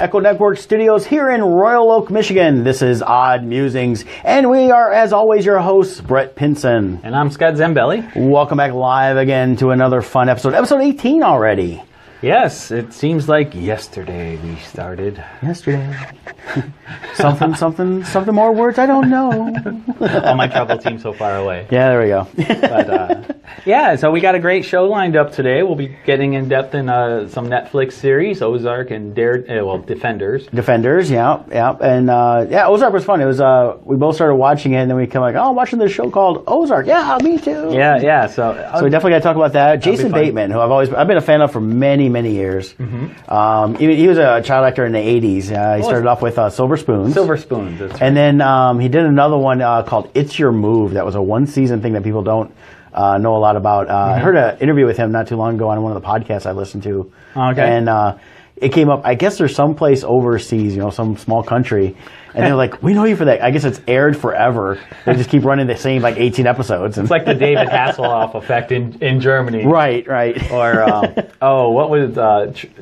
Echo Network Studios here in Royal Oak, Michigan. This is Odd Musings, and we are, as always, your hosts, Brett Pinson. And I'm Scott Zambelli. Welcome back live again to another fun episode. Episode 18 already. Yes, it seems like yesterday we started. Yesterday. something more words I don't know. All my trouble seems so far away. Yeah, there we go. But, yeah, so we got a great show lined up today. We'll be getting in depth in some Netflix series, Ozark and Defenders. Defenders, yeah. And Ozark was fun. It was we both started watching it, and then we come like, I'm watching this show called Ozark. Yeah, me too. Yeah. So we definitely got to talk about that. Jason Bateman, who I've been a fan of for many years. Mm-hmm. He was a child actor in the 80s. He started off with Silver Spoons. Silver Spoons, that's right. And then he did another one called It's Your Move. That was a one-season thing that people don't know a lot about. I heard an interview with him not too long ago on one of the podcasts I listened to. Okay. And it came up, I guess there's some place overseas, some small country, and they're like, we know you for that. I guess it's aired forever. They just keep running the same 18 episodes. It's like the David Hasselhoff effect in Germany. Right. Or, what was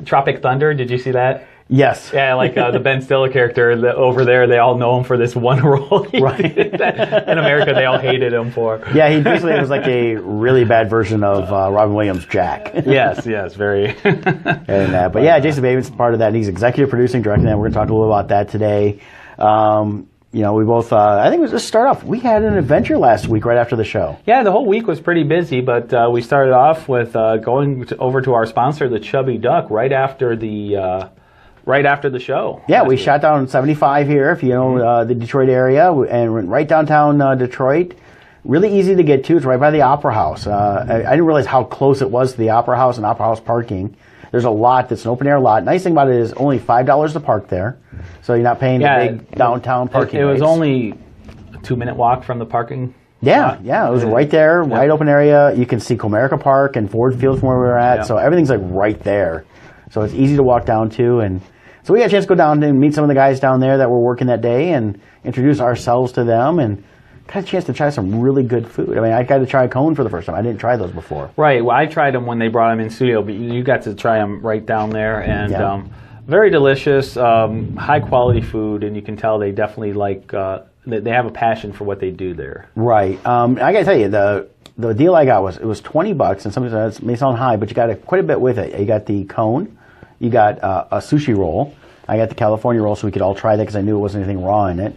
Tropic Thunder? Did you see that? Yes. Yeah, like the Ben Stiller character over there, they all know him for this one role. Right. In America, they all hated him for. Yeah, he basically was like a really bad version of Robin Williams' Jack. Yes, very. But yeah, Jason Bateman's part of that. And he's executive producing, directing that. We're going to talk a little about that today. We both, I think let's start off. We had an adventure last week right after the show. Yeah, the whole week was pretty busy, but we started off with going over to our sponsor, the Chubby Duck, right after the show. Yeah, we shot down 75 here, if you know the Detroit area, and went right downtown Detroit. Really easy to get to. It's right by the Opera House. I didn't realize how close it was to the Opera House and Opera House parking. There's a lot that's an open-air lot. Nice thing about it is only $5 to park there, so you're not paying the big downtown parking It was rates. only a 2-minute walk from the parking lot. Yeah, it was right there, wide open area. You can see Comerica Park and Ford Field from where we were at, so everything's like right there. So it's easy to walk down to, and so we got a chance to go down and meet some of the guys down there that were working that day and introduce ourselves to them, and got a chance to try some really good food. I mean, I got to try a cone for the first time. I didn't try those before. Right. Well, I tried them when they brought them in studio, but you got to try them right down there, and very delicious, high quality food, and you can tell they definitely they have a passion for what they do there. Right. I got to tell you, the deal I got was $20, and somebody said it may sound high, but you got quite a bit with it. You got the cone, you got a sushi roll. I got the California roll, so we could all try that because I knew it wasn't anything raw in it.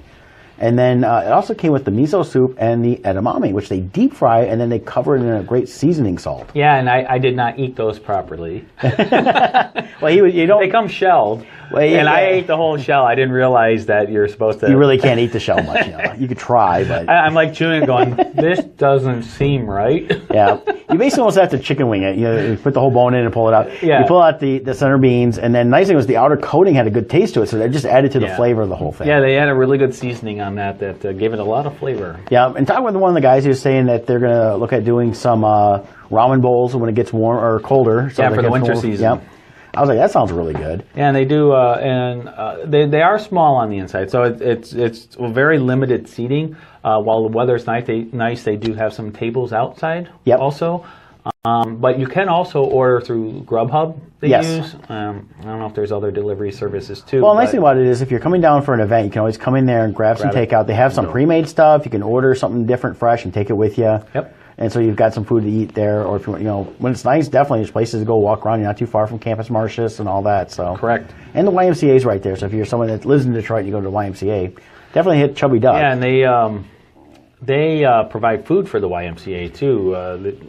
And then it also came with the miso soup and the edamame, which they deep fry, and then they cover it in a great seasoning salt. Yeah, and I did not eat those properly. Well, you don't. They come shelled, and I ate the whole shell. I didn't realize that you're supposed to. You really can't eat the shell much. You could try, but I'm like chewing it, going, "This doesn't seem right." Yeah, you basically almost have to chicken wing it. You put the whole bone in and pull it out. Yeah. You pull out the center beans, and then nice thing was the outer coating had a good taste to it, so that just added to the flavor of the whole thing. Yeah, they had a really good seasoning on that gave it a lot of flavor. Yeah, and talking with one of the guys, he was saying that they're going to look at doing some ramen bowls when it gets warm or colder. So for the winter season. Yeah. I was like, that sounds really good. Yeah, and they do, they are small on the inside, so it's very limited seating. While the weather's nice, they do have some tables outside also. But you can also order through Grubhub. They use. I don't know if there's other delivery services too. Well, the nice thing about it is if you're coming down for an event, you can always come in there and grab some takeout. They have some pre-made stuff. You can order something different, fresh, and take it with you. Yep. And so you've got some food to eat there, or if you when it's nice, definitely there's places to go walk around. You're not too far from Campus Martius and all that. So correct. And the YMCA is right there. So if you're someone that lives in Detroit, and you go to the YMCA, definitely hit Chubby Duck. Yeah, and they provide food for the YMCA too.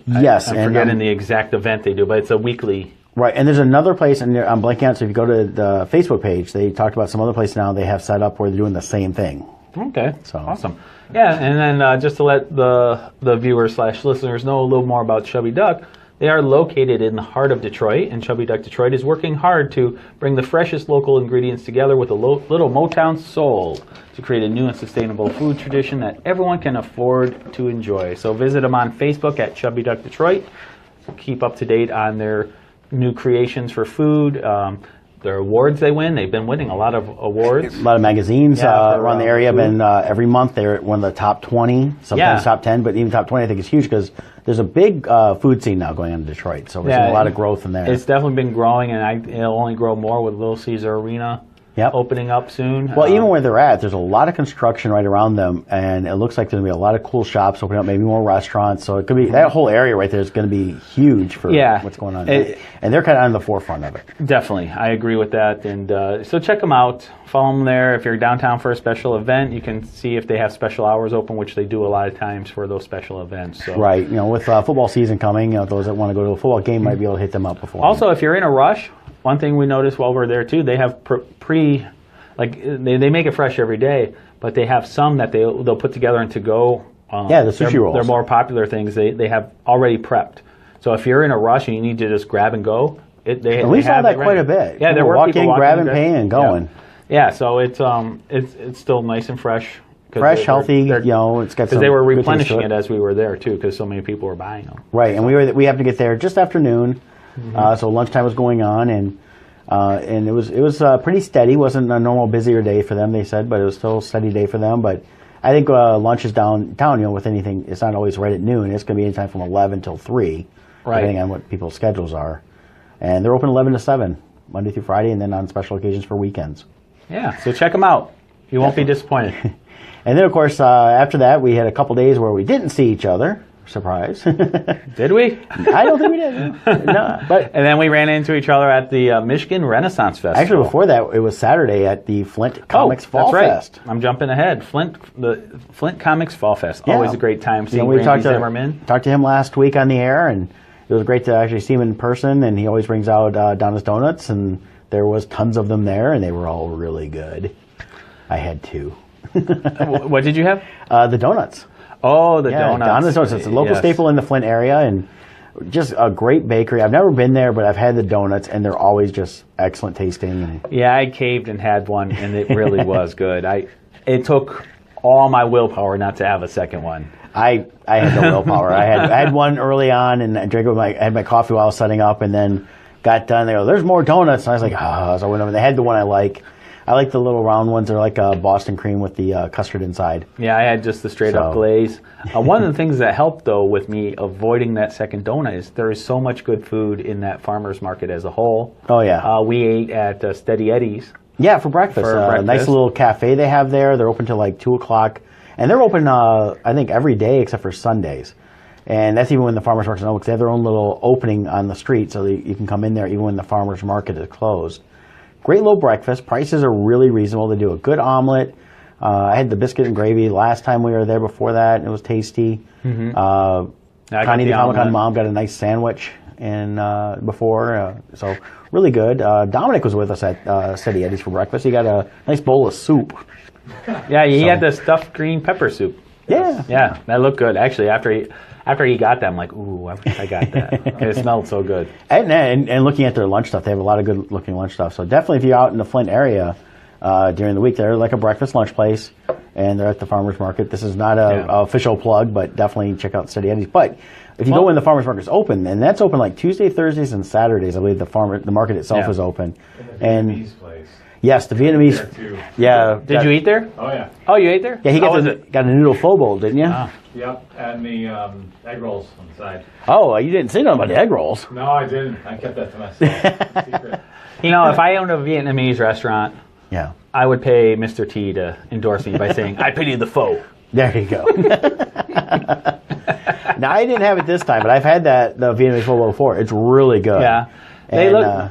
Yes, I'm forgetting the exact event they do, but it's a weekly. Right, and there's another place, and I'm blanking out. So if you go to the Facebook page, they talked about some other place now they have set up where they're doing the same thing. Okay, so awesome. Yeah, and then just to let the viewers/listeners know a little more about Chubby Duck, they are located in the heart of Detroit, and Chubby Duck Detroit is working hard to bring the freshest local ingredients together with a little Motown soul to create a new and sustainable food tradition that everyone can afford to enjoy. So visit them on Facebook at Chubby Duck Detroit. Keep up to date on their new creations for food. Their awards they win. They've been winning a lot of awards. A lot of magazines around the area. Been every month they're one of the top 20, sometimes top 10, but even top 20 I think is huge because there's a big food scene now going on in Detroit. So we're seeing a lot of growth in there. It's definitely been growing, and it'll only grow more with Little Caesar Arena Yep. opening up soon. Well, even where they're at, there's a lot of construction right around them, and it looks like there's going to be a lot of cool shops opening up, maybe more restaurants. So it could be that whole area right there is going to be huge for what's going on. And they're kind of on the forefront of it. Definitely. I agree with that. And so check them out. Follow them there. If you're downtown for a special event, you can see if they have special hours open, which they do a lot of times for those special events. So. Right. With football season coming, those that want to go to a football game might be able to hit them up before. Also, if you're in a rush, one thing we noticed while we're there too, they have they make it fresh every day, but they have some that they'll put together and to go. The sushi rolls. They're more popular things. They have already prepped. So if you're in a rush and you need to just grab and go, we saw that quite a bit. Yeah, they're walking, grab and pay, and going. Yeah, so it's still nice and fresh. Fresh, healthy. It's got because they were replenishing it as we were there too, because so many people were buying them. Right, and we happened to get there just after noon, so lunchtime was going on, and it was pretty steady. It wasn't a normal busier day for them, they said, but it was still a steady day for them. But I think lunch is downtown. With anything, it's not always right at noon. It's going to be anytime from 11 till 3, depending on what people's schedules are. And they're open 11 to 7, Monday through Friday, and then on special occasions for weekends. Yeah, so check them out. You won't be disappointed. And then, of course, after that, we had a couple days where we didn't see each other. Surprise. Did we? I don't think we did. No, but and then we ran into each other at the Michigan Renaissance Festival. Actually, before that, it was Saturday at the Flint Comix Fall Fest. I'm jumping ahead. The Flint Comix Fall Fest. Yeah. Always a great time seeing we Randy Zimmerman. Talked to him last week on the air, and it was great to actually see him in person. And he always brings out Donna's Donuts, and there was tons of them there, and they were all really good. I had 2. What did you have? The donuts. Oh, the donuts. Donna's Donuts. It's a local staple in the Flint area, and just a great bakery. I've never been there, but I've had the donuts, and they're always just excellent tasting. Yeah, I caved and had one, and it really was good. It took all my willpower not to have a second one. I had no willpower. I had one early on, and I drank it I had my coffee while I was setting up, and then got done. They go, "There's more donuts," and I was like, "Ah!" So I went over. They had the one I like. I like the little round ones. They're like Boston cream with the custard inside. Yeah, I had just the straight-up glaze. One of the things that helped, though, with me avoiding that second donut is there is so much good food in that farmer's market as a whole. Oh, yeah. We ate at Steady Eddie's. Yeah, for breakfast. A nice little cafe they have there. They're open till like 2 o'clock. And they're open, I think, every day except for Sundays. And that's even when the farmer's market is open, because they have their own little opening on the street, so that you can come in there even when the farmer's market is closed. Great little breakfast. Prices are really reasonable. They do a good omelet. I had the biscuit and gravy last time we were there. Before that, it was tasty. Connie, the Comic-Con mom, got a nice sandwich before. So really good. Dominic was with us at Steady Eddie's for breakfast. He got a nice bowl of soup. Yeah, he had the stuffed green pepper soup. Yeah. Yeah, that looked good. Actually, after he got that, I'm like, ooh, I wish I got that. It smelled so good. And looking at their lunch stuff, they have a lot of good looking lunch stuff. So definitely if you're out in the Flint area during the week, they're like a breakfast lunch place, and they're at the farmer's market. This is not a official plug, but definitely check out Steady Eddie's. But if you go when the farmer's market's open, and that's open like Tuesday, Thursdays, and Saturdays, I believe the market itself is open. And the Vietnamese place. Yes, the Vietnamese. Yeah. Did you eat there? Oh, yeah. Oh, you ate there? Yeah, he got a noodle pho bowl, didn't you? Oh. Yep, and the egg rolls on the side. Oh, you didn't say nothing about the egg rolls. No, I didn't. I kept that to myself. Secret. If I owned a Vietnamese restaurant, yeah, I would pay Mr. T to endorse me by saying, I pity the pho. There you go. Now, I didn't have it this time, but I've had the Vietnamese pho bowl before. It's really good. Yeah.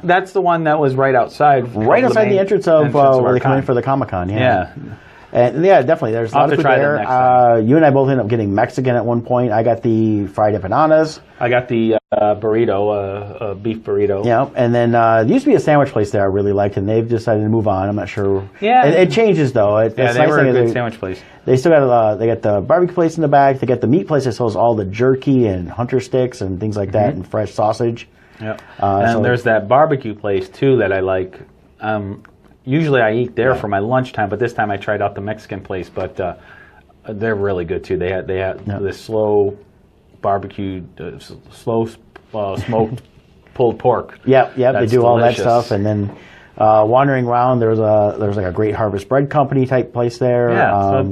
That's the one that was right outside. Right outside the entrance of where they come in for the Comic-Con. Yeah. And yeah, definitely. There's a lot of food there. You and I both ended up getting Mexican at one point. I got the fried empanadas. I got the burrito, beef burrito. Yeah, and then there used to be a sandwich place there I really liked, and they've decided to move on. I'm not sure. Yeah. It changes, though. They were a good sandwich place. They still got they got the barbecue place in the back. They got the meat place that sells all the jerky and hunter sticks and things like that, and fresh sausage. Yeah. And there's that barbecue place, too, that I like. Usually I eat there for my lunchtime, but this time I tried out the Mexican place. But they're really good too. They had this slow barbecue, slow smoked pulled pork. Yeah. They do all that delicious. stuff, and then wandering around, there's like a Great Harvest Bread Company type place there. Yeah.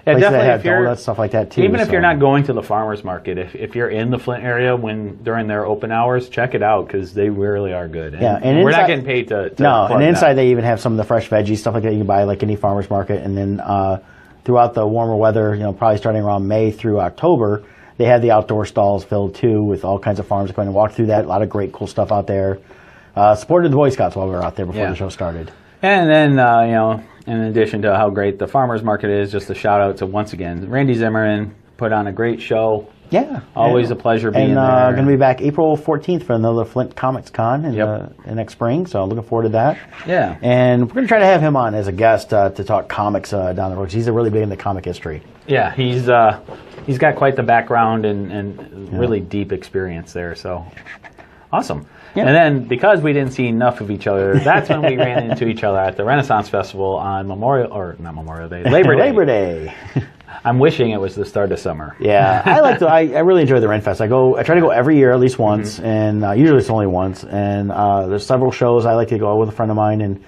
Yeah, places that definitely. have If you're donuts, stuff like that too. Even if so. you're not going to the farmers market, if you're in the Flint area during their open hours, check it out because they really are good. And, Yeah, and we're inside- not getting paid to No, plug and inside them. they even have some of the fresh veggies, stuff like that you can buy like any farmer's market. And then throughout the warmer weather, probably starting around May through October, they have the outdoor stalls filled too with all kinds of farms. Going and walk through that. A lot of great cool stuff out there. Supported the Boy Scouts while we were out there before the show started. And then, in addition to how great the farmers market is, just a shout out to, once again, Randy Zimmerman put on a great show. Yeah. Always a pleasure being and, there. going to be back April 14th for another Flint Comix Con in next spring, so looking forward to that. Yeah. And we're going to try to have him on as a guest to talk comics down the road. He's really big into comic history. Yeah, he's got quite the background and really deep experience there, so awesome. Yeah. And then, because we didn't see enough of each other, that's when we ran into each other at the Renaissance Festival on Labor Day. Labor Day. I'm wishing it was the start of summer. Yeah, I really enjoy the Renfest. I try to go every year at least once, and usually it's only once. And there's several shows I like to go with a friend of mine, and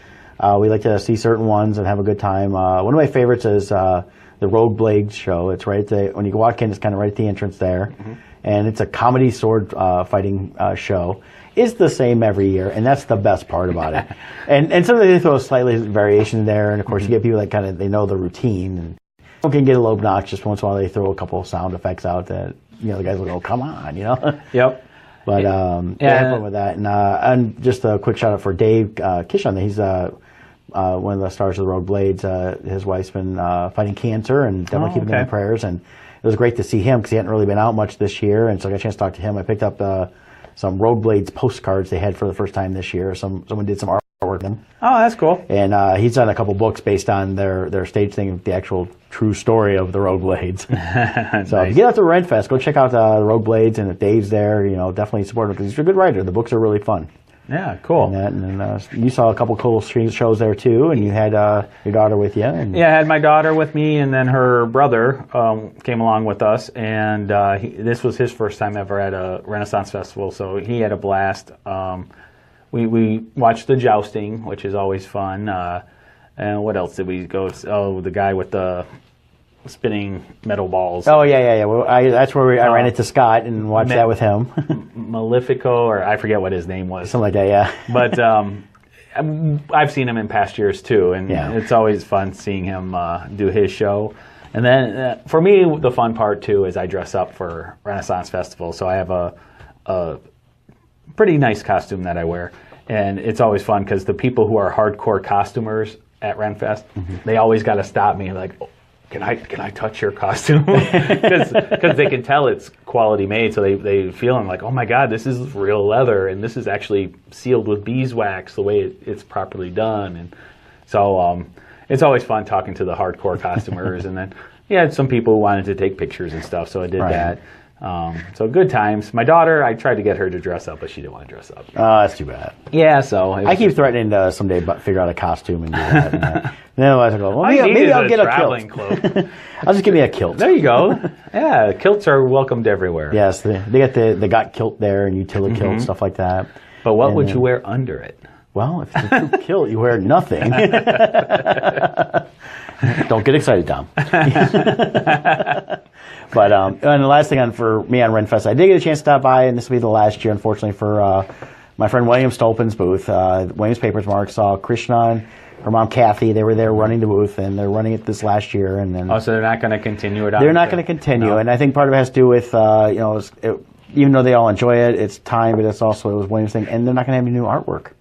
we like to see certain ones and have a good time. One of my favorites is the Rogue Blades show. It's right when you walk in, it's kind of right at the entrance there, and it's a comedy sword fighting show. It's the same every year, and that's the best part about it. And sometimes they throw a slightly variation there, and of course you get people that they know the routine, and people can get a little obnoxious once in a while. They throw a couple of sound effects out that the guys will go, "Come on," Yep. But yeah, have fun with that. And just a quick shout out for Dave Kishon. He's one of the stars of the Rogue Blades. His wife's been fighting cancer, and definitely keeping them in prayers. And it was great to see him because he hadn't really been out much this year, and so I got a chance to talk to him. I picked up some Rogue Blades postcards they had for the first time this year. Someone did some artwork with them. Oh, that's cool. And he's done a couple books based on their stage thing, the actual true story of the Rogue Blades. Nice. So if you get out to Renfest, go check out the Rogue Blades, and if Dave's there, definitely support him because he's a good writer. The books are really fun. Yeah, cool. And you saw a couple cool shows there too, and you had your daughter with you. Yeah, I had my daughter with me, and then her brother came along with us, and this was his first time ever at a Renaissance Festival, so he had a blast. We watched the jousting, which is always fun. And what else did we go? Oh, the guy with the spinning metal balls. Oh, yeah. Well, that's where I ran into Scott and watched that with him. Malefico, or I forget what his name was. Something like that, yeah. But I've seen him in past years too, and it's always fun seeing him do his show. And then for me, the fun part too is I dress up for Renaissance Festival, so I have a pretty nice costume that I wear, and it's always fun because the people who are hardcore costumers at Renfest, they always got to stop me like, oh, can I touch your costume? Because they can tell it's quality made, so they feel like, oh my God, this is real leather, and this is actually sealed with beeswax the way it's properly done. And so it's always fun talking to the hardcore costumers. And then you had some people who wanted to take pictures and stuff, so I did that. So good times. My daughter, I tried to get her to dress up, but she didn't want to dress up. Oh, that's too bad. Yeah, so I keep threatening to someday figure out a costume and do that. And then otherwise I go, well, maybe I'll get a kilt. Cloak. I'll just give me a kilt. There you go. Yeah, kilts are welcomed everywhere. Yes, they got the got kilt there and utility kilt, stuff like that. But what would you wear under it? Well, if it's a true kilt, you wear nothing. Don't get excited, Tom. But and the last thing for me on Renfest, I did get a chance to stop by, and this will be the last year, unfortunately, for my friend William Stolpen's booth. William's Papers Mark saw Krishnan, her mom Kathy. They were there running the booth, and they're running it this last year. And then so they're not going to continue it on? They're not going to continue, and I think part of it has to do with even though they all enjoy it, it's time, but it was William's thing, and they're not going to have any new artwork.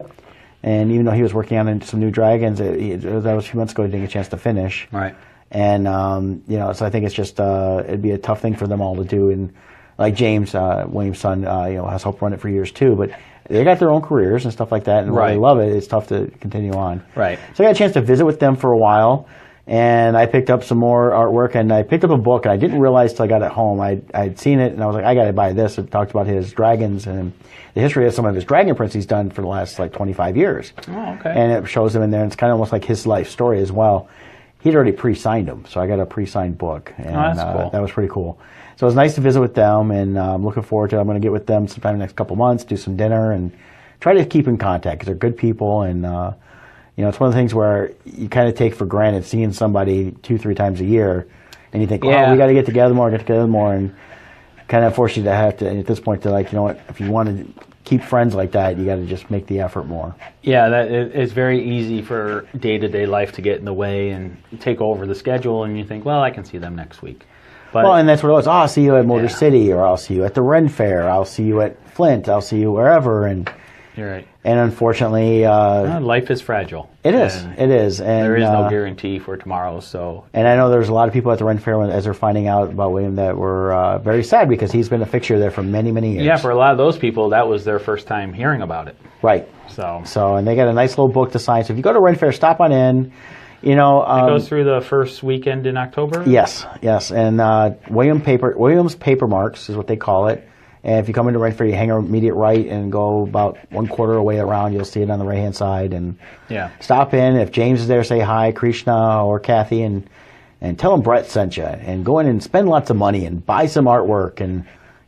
And even though he was working on some new dragons, that was a few months ago, he didn't get a chance to finish. Right. And so I think it's just it'd be a tough thing for them all to do. And like James, William's son, has helped run it for years too. But they got their own careers and stuff like that, and while they love it, it's tough to continue on. Right. So I got a chance to visit with them for a while, and I picked up some more artwork, and I picked up a book, and I didn't realize till I got it home. I'd seen it, and I was like, I got to buy this. It talked about his dragons and the history of some of his dragon prints he's done for the last 25 years. Oh, okay. And it shows them in there, and it's kind of almost like his life story as well. He'd already pre-signed them, so I got a pre-signed book, and that's cool. That was pretty cool. So it was nice to visit with them, and I'm looking forward to it. I'm going to get with them sometime in the next couple months, do some dinner, and try to keep in contact because they're good people, and it's one of the things where you kind of take for granted seeing somebody 2-3 times a year. and you think, Yeah. we got to get together more, and kind of force you to have to, and at this point, to like, you know what, if you want to keep friends like that, you got to just make the effort more. Yeah, it's very easy for day-to-day life to get in the way and take over the schedule, and you think, well, I can see them next week. But, Well, and that's what it was. Oh, I'll see you at Motor Yeah. City, or I'll see you at the Ren Fair, I'll see you at Flint, I'll see you wherever, and you're right. unfortunately, Life is fragile. it is. And It is, and there is no guarantee for tomorrow, so... And I know there's a lot of people at the Ren Fair, as they're finding out about William, that were very sad because he's been a fixture there for many, many years. Yeah, for a lot of those people, that was their first time hearing about it. Right. So And they got a nice little book to sign. So if you go to Ren Fair, stop on in. You know, it goes through the first weekend in October? Yes. And Williams Paper Marks is what they call it. And if you come into Ren Fair, you hang immediate right and go about 1/4 away around. You'll see it on the right-hand side. And Yeah. stop in. If James is there, say hi, Krishna or Kathy, and tell them Brett sent you. And go in and spend lots of money and buy some artwork and,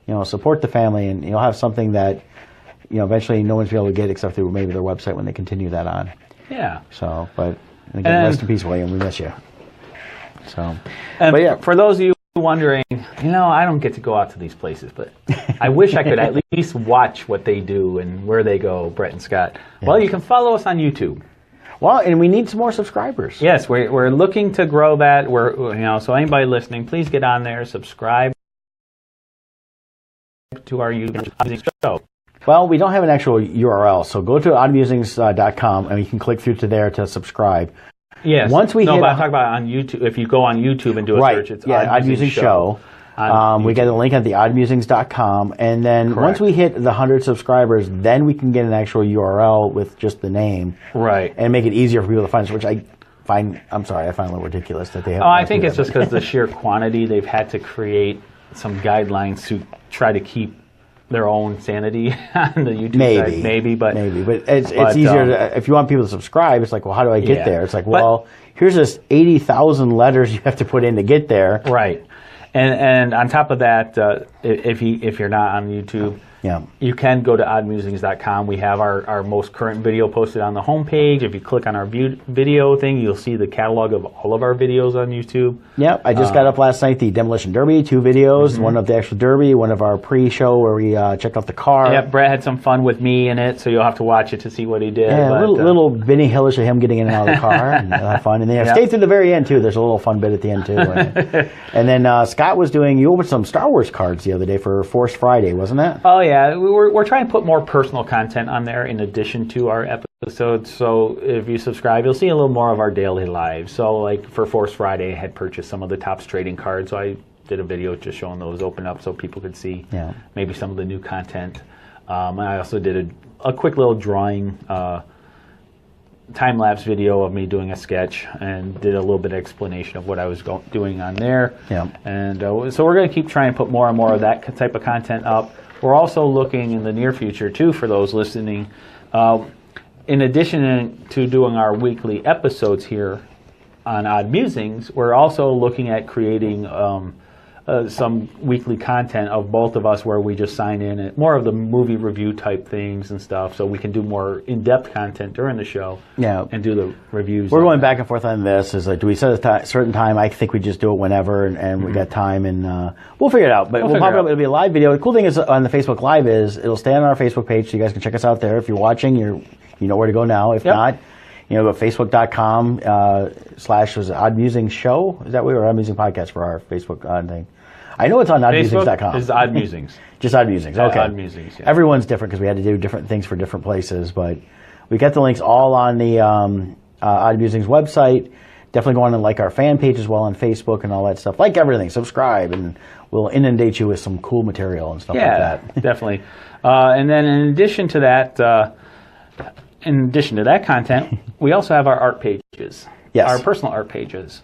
you know, support the family. And you'll have something that, you know, eventually no one's be able to get except through maybe their website when they continue that on. Yeah. So, but again, rest in peace, William. We miss you. So, And but yeah. for those of you wondering, you know, I don't get to go out to these places, but I wish I could at least watch what they do and where they go, Brett and Scott. Well, you can follow us on YouTube. Well, and we need some more subscribers. Yes, we're looking to grow that. So anybody listening, please get on there, subscribe to our YouTube show. Well, we don't have an actual URL, so go to oddmusings.com and you can click through to there to subscribe. Yes. Once we hit but I'm talking about on YouTube. If you go on YouTube and do a search, it's Odd Musings Show. We get a link at the oddmusings.com, and then once we hit the 100 subscribers, then we can get an actual URL with just the name, right, and make it easier for people to find us. Which I find a little ridiculous that they have. I think it's just because the sheer quantity, they've had to create some guidelines to try to keep their own sanity on the YouTube side. Maybe, but it's easier to, if you want people to subscribe. It's like, well, how do I get there? It's like, well, here's this 80,000 letters you have to put in to get there. Right, and on top of that, if you're not on YouTube, you can go to oddmusings.com. We have our most current video posted on the homepage. If you click on our video thing, you'll see the catalog of all of our videos on YouTube. Yep, I just got up last night, the Demolition Derby, 2 videos, one of the actual Derby, one of our pre-show where we checked out the car. Yep, Brett had some fun with me in it, so you'll have to watch it to see what he did. Yeah, a little Benny Hillish of him getting in and out of the car, and have fun. And then stay through the very end, too. There's a little fun bit at the end, too. And then Scott was you opened some Star Wars cards the other day for Force Friday, wasn't that? Oh, yeah. We're trying to put more personal content on there in addition to our episodes. So if you subscribe, you'll see a little more of our daily lives. So like for Force Friday, I had purchased some of the Topps trading cards. So I did a video just showing those open up so people could see maybe some of the new content. And I also did a quick little drawing time-lapse video of me doing a sketch and did a little bit of explanation of what I was doing on there. Yeah. And so we're going to keep trying to put more and more of that type of content up. We're also looking in the near future, too, for those listening. In addition to doing our weekly episodes here on Odd Musings, we're also looking at creating some weekly content of both of us where we just sign in at more of the movie review type things and stuff, so we can do more in-depth content during the show and do the reviews. We're going back and forth on this. Is like, do we set a certain time? I think we just do it whenever, and we got time, and we'll figure it out. But we'll pop it up. It'll be a live video. The cool thing is on the Facebook Live is it'll stay on our Facebook page, so you guys can check us out there. If you're watching, you know where to go now. If not, go to facebook.com / Odd Musings Show. Is that where we're Odd Musings Podcast for our Facebook thing? I know it's on oddmusings.com. It's Odd Musings. Just Odd Musings. Okay. Odd Musings. Yeah. Everyone's different because we had to do different things for different places, but we got the links all on the Odd Musings website. Definitely go on and like our fan page as well on Facebook and all that stuff. Like everything, subscribe, and we'll inundate you with some cool material and stuff like that. Yeah, definitely. And then in addition to that content, we also have our art pages. Yes. Our personal art pages.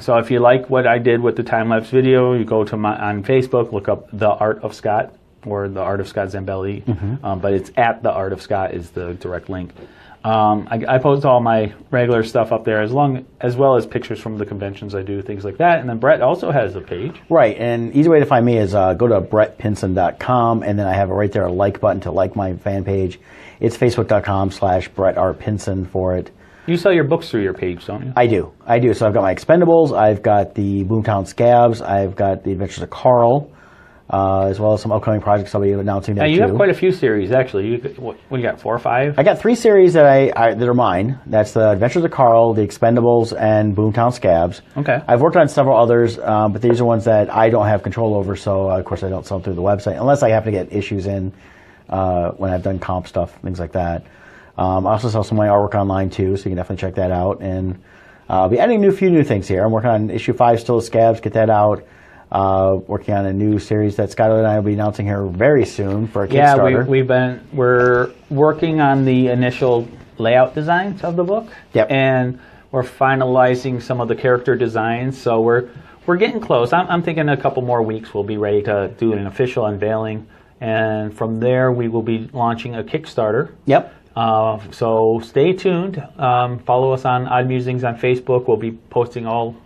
So if you like what I did with the time-lapse video, you go to on Facebook, look up The Art of Scott or The Art of Scott Zambelli. But it's at The Art of Scott is the direct link. I post all my regular stuff up there as well as pictures from the conventions I do, things like that. And then Brett also has a page. Right, and easy way to find me is go to brettpinson.com, and then I have right there a like button to like my fan page. It's facebook.com / Brett R. Pinson for it. You sell your books through your page, don't you? I do. So I've got my Expendables, I've got the Boomtown Scabs, I've got the Adventures of Carl, as well as some upcoming projects I'll be announcing there Now, too. you have quite a few series, actually. What do you got, 4 or 5? I got 3 series that that are mine. That's the Adventures of Carl, the Expendables, and Boomtown Scabs. Okay. I've worked on several others, but these are ones that I don't have control over, so of course I don't sell them through the website, unless I happen to get issues in when I've done comp stuff, things like that. I also sell some of my artwork online too, so you can definitely check that out. And I'll be adding a few new things here. I'm working on issue 5 still of Scabs, get that out. Working on a new series that Scott and I will be announcing here very soon for a Kickstarter. Yeah, we're working on the initial layout designs of the book. Yep. And we're finalizing some of the character designs, so we're getting close. I'm thinking a couple more weeks we'll be ready to do an official unveiling, and from there we will be launching a Kickstarter. Yep. So stay tuned. Follow us on Odd Musings on Facebook. We'll be posting all.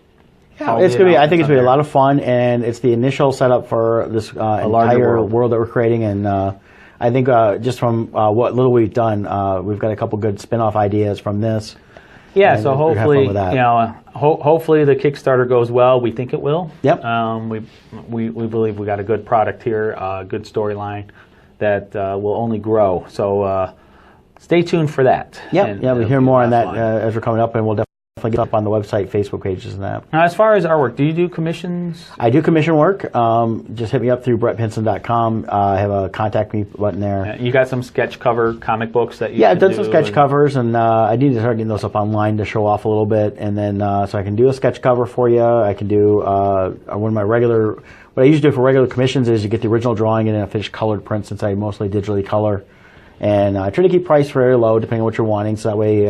It's gonna be. I think it's gonna be a lot of fun, and it's the initial setup for this entire world that we're creating. And I think just from what little we've done, we've got a couple good spin-off ideas from this. Yeah, so hopefully, hopefully the Kickstarter goes well. We think it will. Yep. We believe we got a good product here, a good storyline that will only grow. So stay tuned for that. Yep. We'll hear more on that as we're coming up, and we'll definitely get up on the website, Facebook pages, and that. Now, as far as artwork, do you do commissions? I do commission work. Just hit me up through brettpinson.com. I have a contact me button there. You got some sketch cover comic books that you I've done some sketch covers, and I need to start getting those up online to show off a little bit. And then, so I can do a sketch cover for you. I can do one of my regular, what I usually do for regular commissions is you get the original drawing and then a finished colored print, since I mostly digitally color. And I try to keep price very low depending on what you're wanting, so that way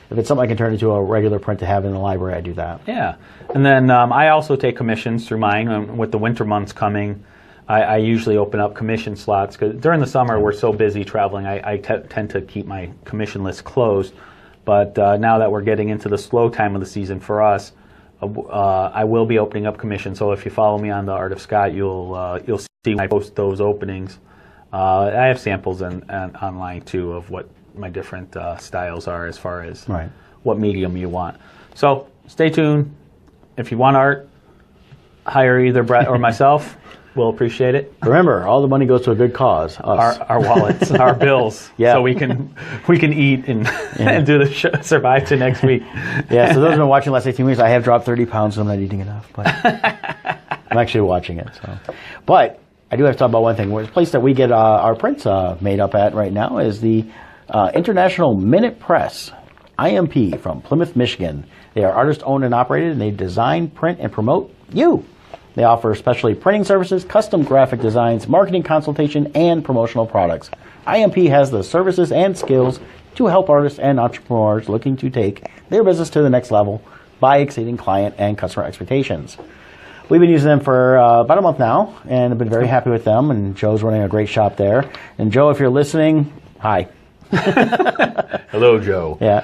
if it's something I can turn into a regular print to have in the library, I do that. Yeah. And then I also take commissions through mine. With the winter months coming, I usually open up commission slots, because during the summer we're so busy traveling, I tend to keep my commission list closed. But now that we're getting into the slow time of the season for us, I will be opening up commissions. So if you follow me on the Art of Scott, you'll see when I post those openings. I have samples and online too of what my different styles are as far as what medium you want. So stay tuned. If you want art, hire either Brett or myself. We'll appreciate it. Remember, all the money goes to a good cause. Us. Our wallets, our bills, so we can eat and do the show, survive to next week. Yeah. So those who've been watching the last 18 weeks, I have dropped 30 pounds, so I'm not eating enough. But I'm actually watching it. So, but I do have to talk about one thing. The place that we get our prints made up at right now is the International Minute Press, IMP, from Plymouth, Michigan. They are artist-owned and operated, and they design, print, and promote you. They offer specialty printing services, custom graphic designs, marketing consultation, and promotional products. IMP has the services and skills to help artists and entrepreneurs looking to take their business to the next level by exceeding client and customer expectations. We've been using them for about a month now, and have been very happy with them, and Joe's running a great shop there. And Joe, if you're listening, hi. Hello, Joe. Yeah.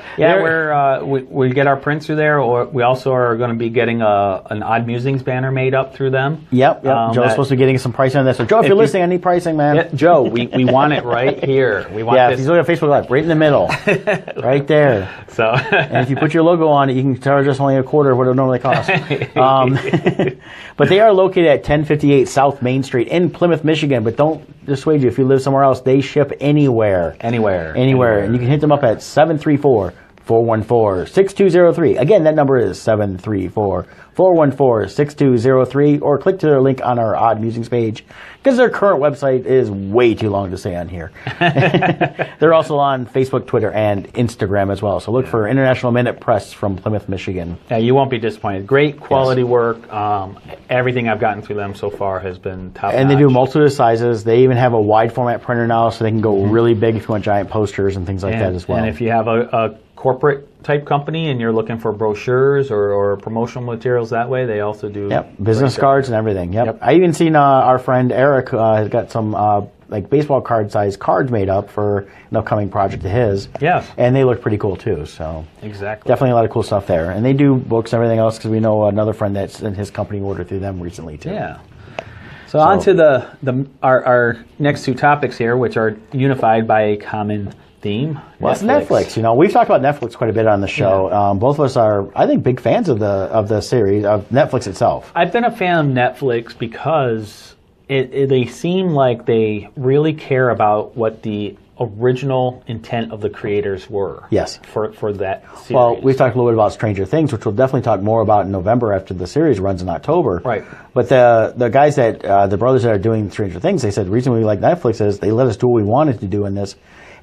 We get our prints through there, or we also are going to be getting an Odd Musings banner made up through them. Yep. Joe's supposed to be getting some pricing on this. So, Joe, if you're listening, I need pricing, man. Yeah, Joe, we want it right here. We want this. If he's looking at Facebook Live, right in the middle, right there. So, and if you put your logo on it, you can charge us only a quarter of what it normally costs. But they are located at 1058 South Main Street in Plymouth, Michigan. But don't dissuade you, if you live somewhere else, they ship anywhere. Anywhere. And you can hit them up at 734-414-6203. Again, that number is 734-414-6203. Or click to their link on our Odd Musings page, because their current website is way too long to say on here. They're also on Facebook, Twitter, and Instagram as well. So look for International Minute Press from Plymouth, Michigan. Yeah, you won't be disappointed. Great quality work. Everything I've gotten through them so far has been top-notch. And they do multiple sizes. They even have a wide format printer now, so they can go really big if you want giant posters and things like that as well. And if you have a corporate type company and you're looking for brochures or promotional materials that way, they also do business cards and everything. I even seen our friend Eric has got some like baseball card size cards made up for an upcoming project of his. Yes. And they look pretty cool too. So exactly, definitely a lot of cool stuff there. And they do books and everything else, because we know another friend that's in his company ordered through them recently too. Yeah. So on to our next two topics here, which are unified by a common theme. Well, it's Netflix. You know, we've talked about Netflix quite a bit on the show. Yeah. Both of us are, I think, big fans of the series, of Netflix itself. I've been a fan of Netflix because they seem like they really care about what the original intent of the creators were. Yes. For that series. Well, we've talked a little bit about Stranger Things, which we'll definitely talk more about in November after the series runs in October. Right. But the guys that, the brothers that are doing Stranger Things, they said the reason we like Netflix is they let us do what we wanted to do in this.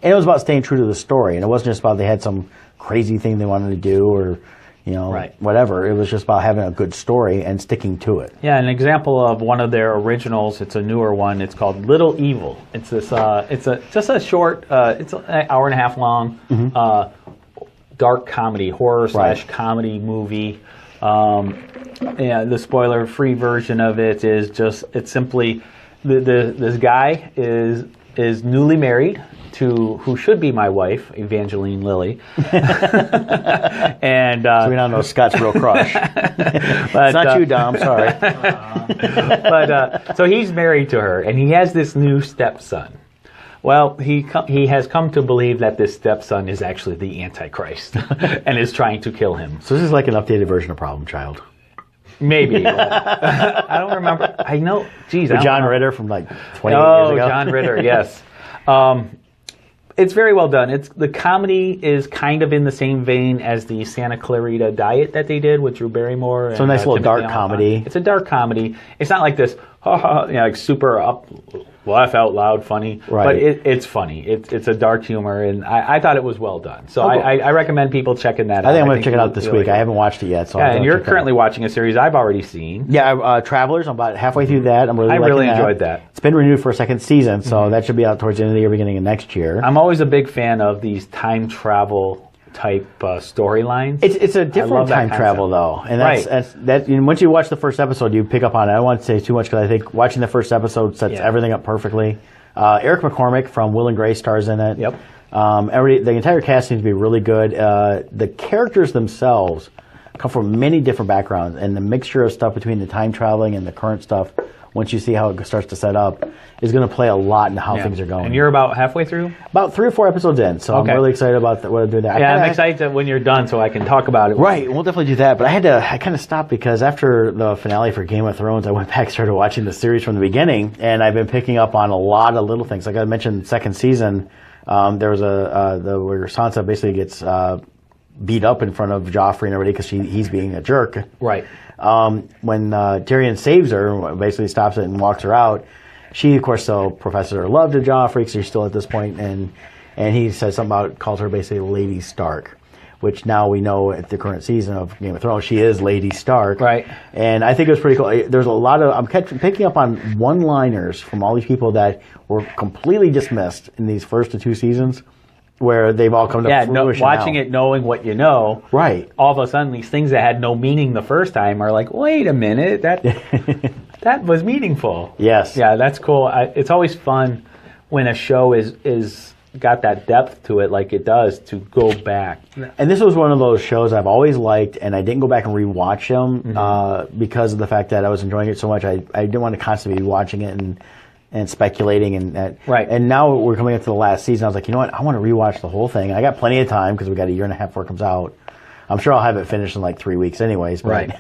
And it was about staying true to the story. And it wasn't just about they had some crazy thing they wanted to do or, you know, whatever. It was just about having a good story and sticking to it. Yeah, an example of one of their originals, it's a newer one, it's called Little Evil. It's this, just a short, it's an hour and a half long, dark comedy, horror / comedy movie. Yeah, the spoiler-free version of it is just, it's simply, this guy is newly married to who should be my wife, Evangeline Lilly. And so we don't know Scott's real crush. It's not you, Dom. Sorry. But so he's married to her, and he has this new stepson. Well, he has come to believe that this stepson is actually the Antichrist and is trying to kill him. So this is like an updated version of Problem Child. Maybe. I don't remember. I know. Geez, John Ritter from like 20 years ago. Oh, John Ritter, yes. It's very well done. The comedy is kind of in the same vein as the Santa Clarita Diet that they did with Drew Barrymore. So a nice little dark comedy. It's a dark comedy. It's not like this, like super up, laugh out loud funny. Right. But it's funny. It's a dark humor, and I thought it was well done. So I recommend people checking that out. I think I'm going to check it out this week. I haven't watched it yet. So yeah, and you're currently watching a series I've already seen. Yeah, Travelers. I'm about halfway through that. I really enjoyed that. It's been renewed for a second season, so that should be out towards the end of the year, beginning of next year. I'm always a big fan of these time travel type storylines. It's a different time travel though, and that's you know, once you watch the first episode, you pick up on it. I don't want to say too much because I think watching the first episode sets everything up perfectly. Eric McCormick from Will and Grace stars in it. Yep. The entire cast seems to be really good. The characters themselves come from many different backgrounds, and the mixture of stuff between the time traveling and the current stuff, once you see how it starts to set up, is going to play a lot into how things are going. And you're about halfway through? About 3 or 4 episodes in, so I'm really excited about what I'm doing there. Yeah, I'm excited when you're done so I can talk about it. Right, we'll definitely do that. But I kind of stopped because after the finale for Game of Thrones, I went back and started watching the series from the beginning, and I've been picking up on a lot of little things. Like I mentioned, second season, there was where Sansa basically gets beat up in front of Joffrey and everybody because he's being a jerk. Right. When Tyrion saves her, basically stops it and walks her out, she, of course, still professes her love to Joffrey because she's still at this point, and he says something about, calls her basically Lady Stark, which now we know at the current season of Game of Thrones, she is Lady Stark. Right. And I think it was pretty cool. There's a lot of, I'm picking up on one-liners from all these people that were completely dismissed in these first 2 seasons, where they've all come to fruition watching now. it, knowing what you know, right? All of a sudden, these things that had no meaning the first time are like, wait a minute, that was meaningful. Yes. Yeah, that's cool. It's always fun when a show is got that depth to it, like it does, to go back. And this was one of those shows I've always liked, and I didn't go back and rewatch them because of the fact that I was enjoying it so much. I didn't want to constantly be watching it and speculating and that. Right. And now we're coming up to the last season. I was like, you know what? I want to rewatch the whole thing. I got plenty of time because we got 1.5 years before it comes out. I'm sure I'll have it finished in like 3 weeks anyways. But right.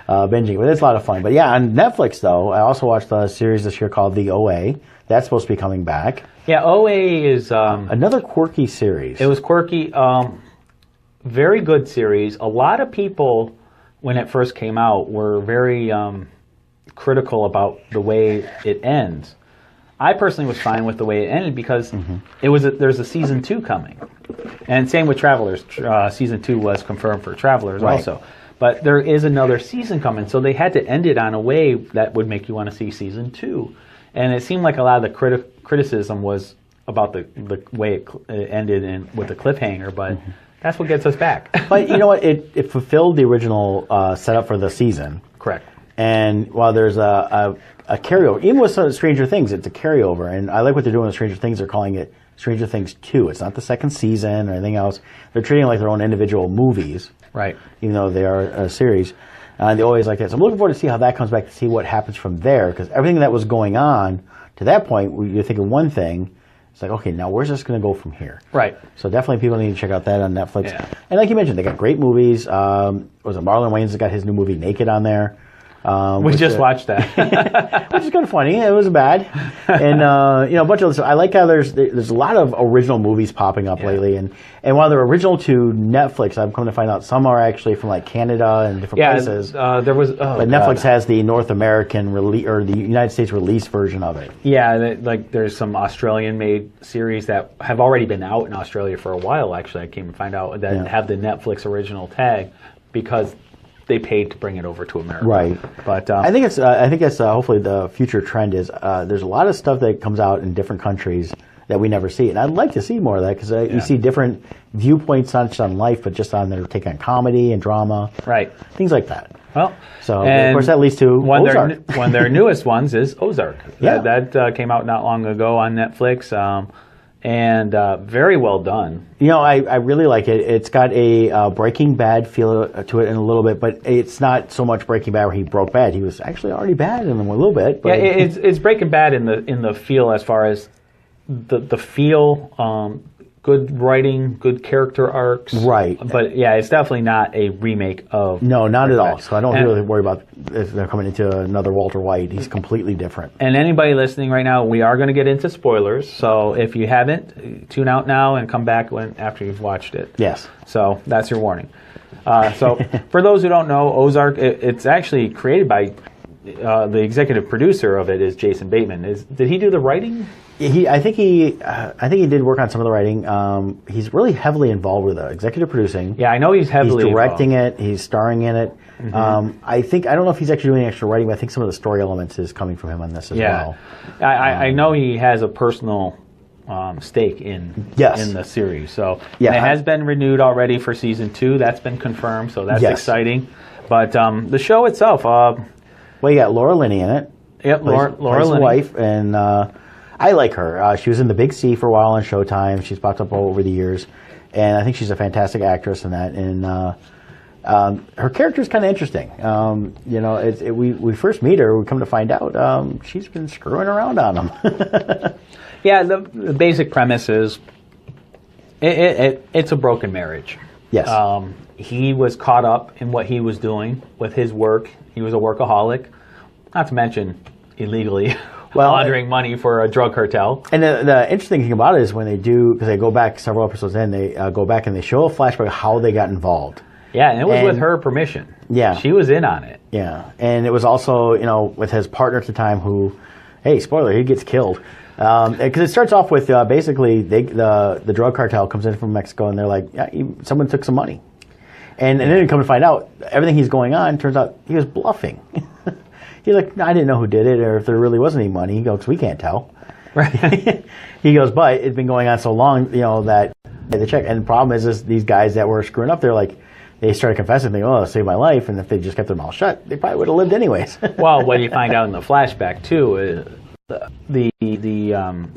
Binging. But it's a lot of fun. But yeah, on Netflix though, I also watched a series this year called The OA. That's supposed to be coming back. Yeah, OA is... another quirky series. It was quirky. Very good series. A lot of people, when it first came out, were very... critical about the way it ends. I personally was fine with the way it ended because there's a season 2 coming, and same with Travelers. Season 2 was confirmed for Travelers also, but there is another season coming, so they had to end it on a way that would make you want to see season 2. And it seemed like a lot of the criticism was about the way it ended with the cliffhanger, but that's what gets us back. But you know what? It fulfilled the original setup for the season. Correct. And while there's a carryover, even with Stranger Things, it's a carryover. And I like what they're doing with Stranger Things. They're calling it Stranger Things 2. It's not the second season or anything else. They're treating it like their own individual movies. Right. Even though they are a series. They always like that. So I'm looking forward to see how that comes back, to see what happens from there. Because everything that was going on to that point, you're thinking one thing. It's like, okay, now where's this going to go from here? Right. So definitely people need to check out that on Netflix. Yeah. And like you mentioned, they got great movies. Was it Marlon Wayans has got his new movie Naked on there? We just watched that. Which is kind of funny. It wasn't bad. And, a bunch of other stuff. I like how there's a lot of original movies popping up lately. And while they're original to Netflix, I've come to find out some are actually from like Canada and different places. There was. But Netflix has the North American release or the United States release version of it. Yeah, like there's some Australian-made series that have already been out in Australia for a while. Actually, I came to find out that have the Netflix original tag because they paid to bring it over to America. Right. But I think it's hopefully the future trend is there's a lot of stuff that comes out in different countries that we never see, and I'd like to see more of that because you see different viewpoints not just on life, but just on their take on comedy and drama, right, things like that. Well, so of course that leads to Ozark. One of their newest ones is Ozark. Yeah. That came out not long ago on Netflix. And very well done. I really like it. It's got a Breaking Bad feel to it in a little bit, but it's not so much Breaking Bad where he broke bad. He was actually already bad in a little bit. But yeah, it's Breaking Bad in the feel as far as the feel, good writing, good character arcs. Right. But yeah, it's definitely not a remake of. No, not Breaking at all. Bad. So I don't really worry about if they're coming into another Walter White. He's completely different. And anybody listening right now, we are going to get into spoilers. So if you haven't, tune out now and come back after you've watched it. Yes. So that's your warning. So for those who don't know, Ozark, it's actually created by the executive producer of it is Jason Bateman. Did he do the writing? I think he did work on some of the writing. He's really heavily involved with executive producing. Yeah, I know he's heavily He's directing involved. it. He's starring in it. Mm-hmm. I don't know if he's actually doing extra writing, but I think some of the story elements is coming from him on this as well. I know he has a personal stake in the series. So it has been renewed already for season 2. That's been confirmed. So that's exciting. But the show itself. Well, you got Laura Linney in it. Yep, Laura Linney. Wife, and I like her. She was in The Big C for a while on Showtime. She's popped up over the years, and I think she's a fantastic actress in that. And her character is kind of interesting. We first meet her. We come to find out she's been screwing around on him. Yeah, the basic premise is it's a broken marriage. Yes. He was caught up in what he was doing with his work. He was a workaholic, not to mention illegally laundering money for a drug cartel. And the interesting thing about it is when they do, because they go back several episodes in, they go back and they show a flashback of how they got involved. Yeah, and it was with her permission. Yeah. She was in on it. Yeah, and it was also, with his partner at the time who, hey, spoiler, he gets killed. Because it starts off with basically the drug cartel comes in from Mexico and they're like, yeah, someone took some money. And then you come to find out, everything he's going on, turns out he was bluffing. He's like, no, I didn't know who did it or if there really wasn't any money. He goes, we can't tell. Right. He goes, but it's been going on so long, that they check. And the problem is these guys that were screwing up, they're like, they started confessing, thinking, oh, it saved my life. And if they just kept their mouth shut, they probably would have lived anyways. Well, what you find out in the flashback, too, is the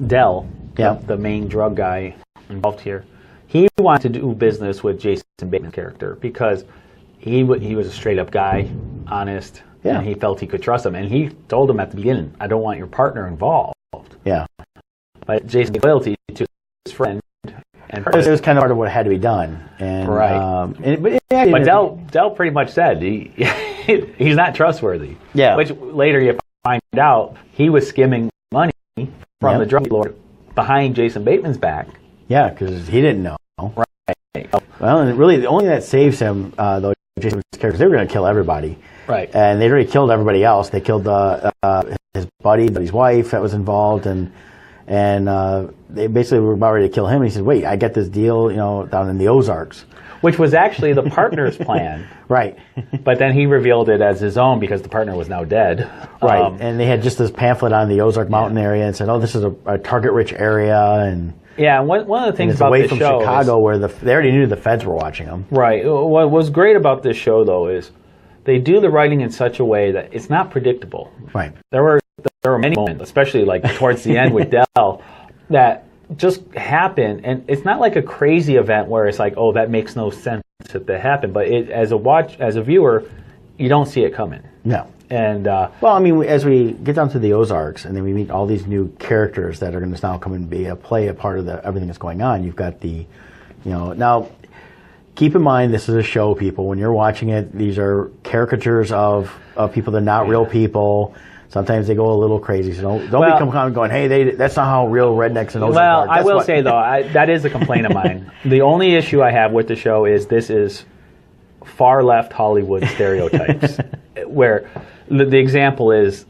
Dell, the main drug guy involved here, he wanted to do business with Jason Bateman's character because he was a straight-up guy, honest, and he felt he could trust him. And he told him at the beginning, I don't want your partner involved. Yeah. But Jason's loyalty to his friend. And it was kind of part of what had to be done. And, right. But Dell pretty much said he's not trustworthy. Yeah. Which later you find out he was skimming money from the drug lord behind Jason Bateman's back. Yeah, because he didn't know. Right. Well, and really the only thing that saves him, though, Jason's character, they were going to kill everybody. Right. And they'd already killed everybody else. They killed his buddy's wife that was involved, and they basically were about ready to kill him. And he said, wait, I get this deal, down in the Ozarks. Which was actually the partner's plan. Right. But then he revealed it as his own because the partner was now dead. Right. And they had just this pamphlet on the Ozark Mountain area and said, oh, this is a target-rich area. And yeah, one of the things about away this from show Chicago where they already knew the feds were watching them. Right. What was great about this show, though, is they do the writing in such a way that it's not predictable. Right. There were many moments, especially like towards the end with Dell, that just happen, and it's not like a crazy event where it's like, oh, that makes no sense that happened. But as a viewer, you don't see it coming. No. And well, I mean, as we get down to the Ozarks, and then we meet all these new characters that are going to now come and play a part of everything that's going on. You've got now. Keep in mind, this is a show, people. When you're watching it, these are caricatures of people. They're not real people. Sometimes they go a little crazy. So don't become going, hey, that's not how real rednecks and Ozarks are. Well, I will say, though, that is a complaint of mine. The only issue I have with the show is this is far left Hollywood stereotypes, where the example is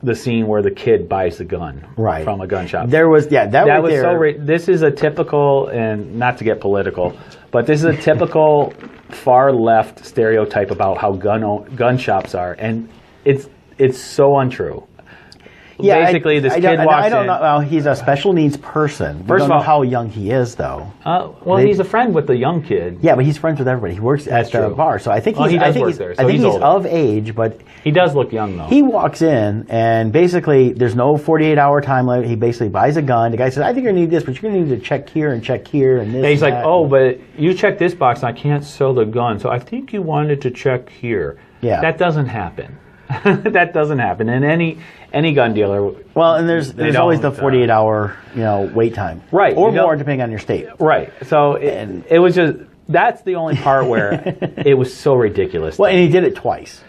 the scene where the kid buys the gun from a gun shop. There was, that was so. This is a typical, and not to get political, but this is a typical far left stereotype about how gun shops are, and it's so untrue. Yeah, basically, this kid walks in. I don't know. Well, he's a special needs person. We don't know how young he is, though. Well, he's a friend with the young kid. Yeah, but he's friends with everybody. He works at the bar, so I think he's. He does work there. So he's of age, but he does look young, though. He walks in, and basically, there's no 48-hour time limit. He basically buys a gun. The guy says, "I think you're gonna need this, but you're gonna need to check here and check here and this." And he's like, "Oh, but you check this box, and I can't sell the gun, so I think you wanted to check here." Yeah, that doesn't happen. That doesn't happen in any gun dealer. Well, and there's always the 48-hour wait time, right, or more depending on your state, right. So it was just that's the only part where it was so ridiculous. Well, and he did it twice.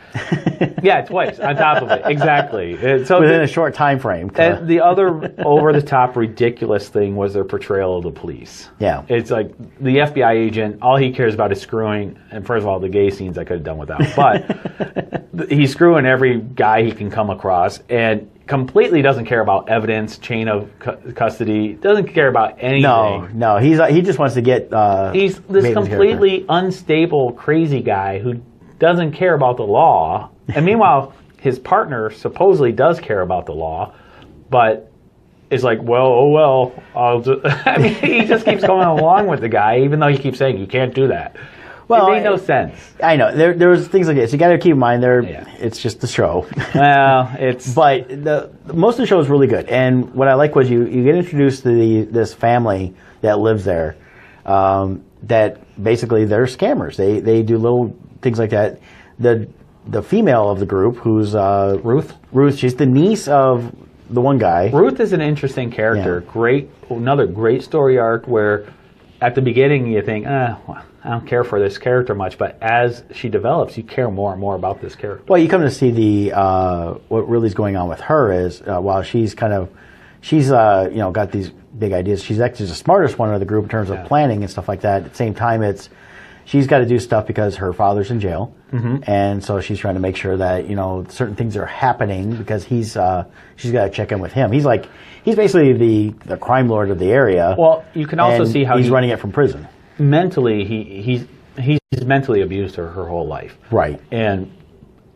Yeah, twice on top of it, exactly. So within a short time frame. And the other over-the-top ridiculous thing was their portrayal of the police. Yeah, it's like the FBI agent. All he cares about is screwing. And first of all, the gay scenes I could have done without, but he's screwing every guy he can come across, and completely doesn't care about evidence, chain of custody. Doesn't care about anything. No, he just wants to get. He's this completely unstable, crazy guy who doesn't care about the law, and meanwhile, his partner supposedly does care about the law, but is like, I'll just. I mean, he just keeps going along with the guy, even though he keeps saying you can't do that. Well, it made no sense. I know there was things like this. You got to keep in mind it's just the show. Well, but most of the show is really good, and what I like was you get introduced to this family that lives there. That basically they're scammers. They do little things like that. The female of the group, who's Ruth, she's the niece of the one guy. Ruth is an interesting character. Yeah. Another great story arc where at the beginning you think, I don't care for this character much, but as she develops, you care more and more about this character. Well, you come to see what really is going on with her is while she's got these big ideas. She's actually the smartest one of the group in terms of planning and stuff like that. At the same time, she's got to do stuff because her father's in jail, and so she's trying to make sure that certain things are happening because she's got to check in with him. He's basically the crime lord of the area. Well, you can also see how he's running it from prison. Mentally, he's mentally abused her whole life, right? And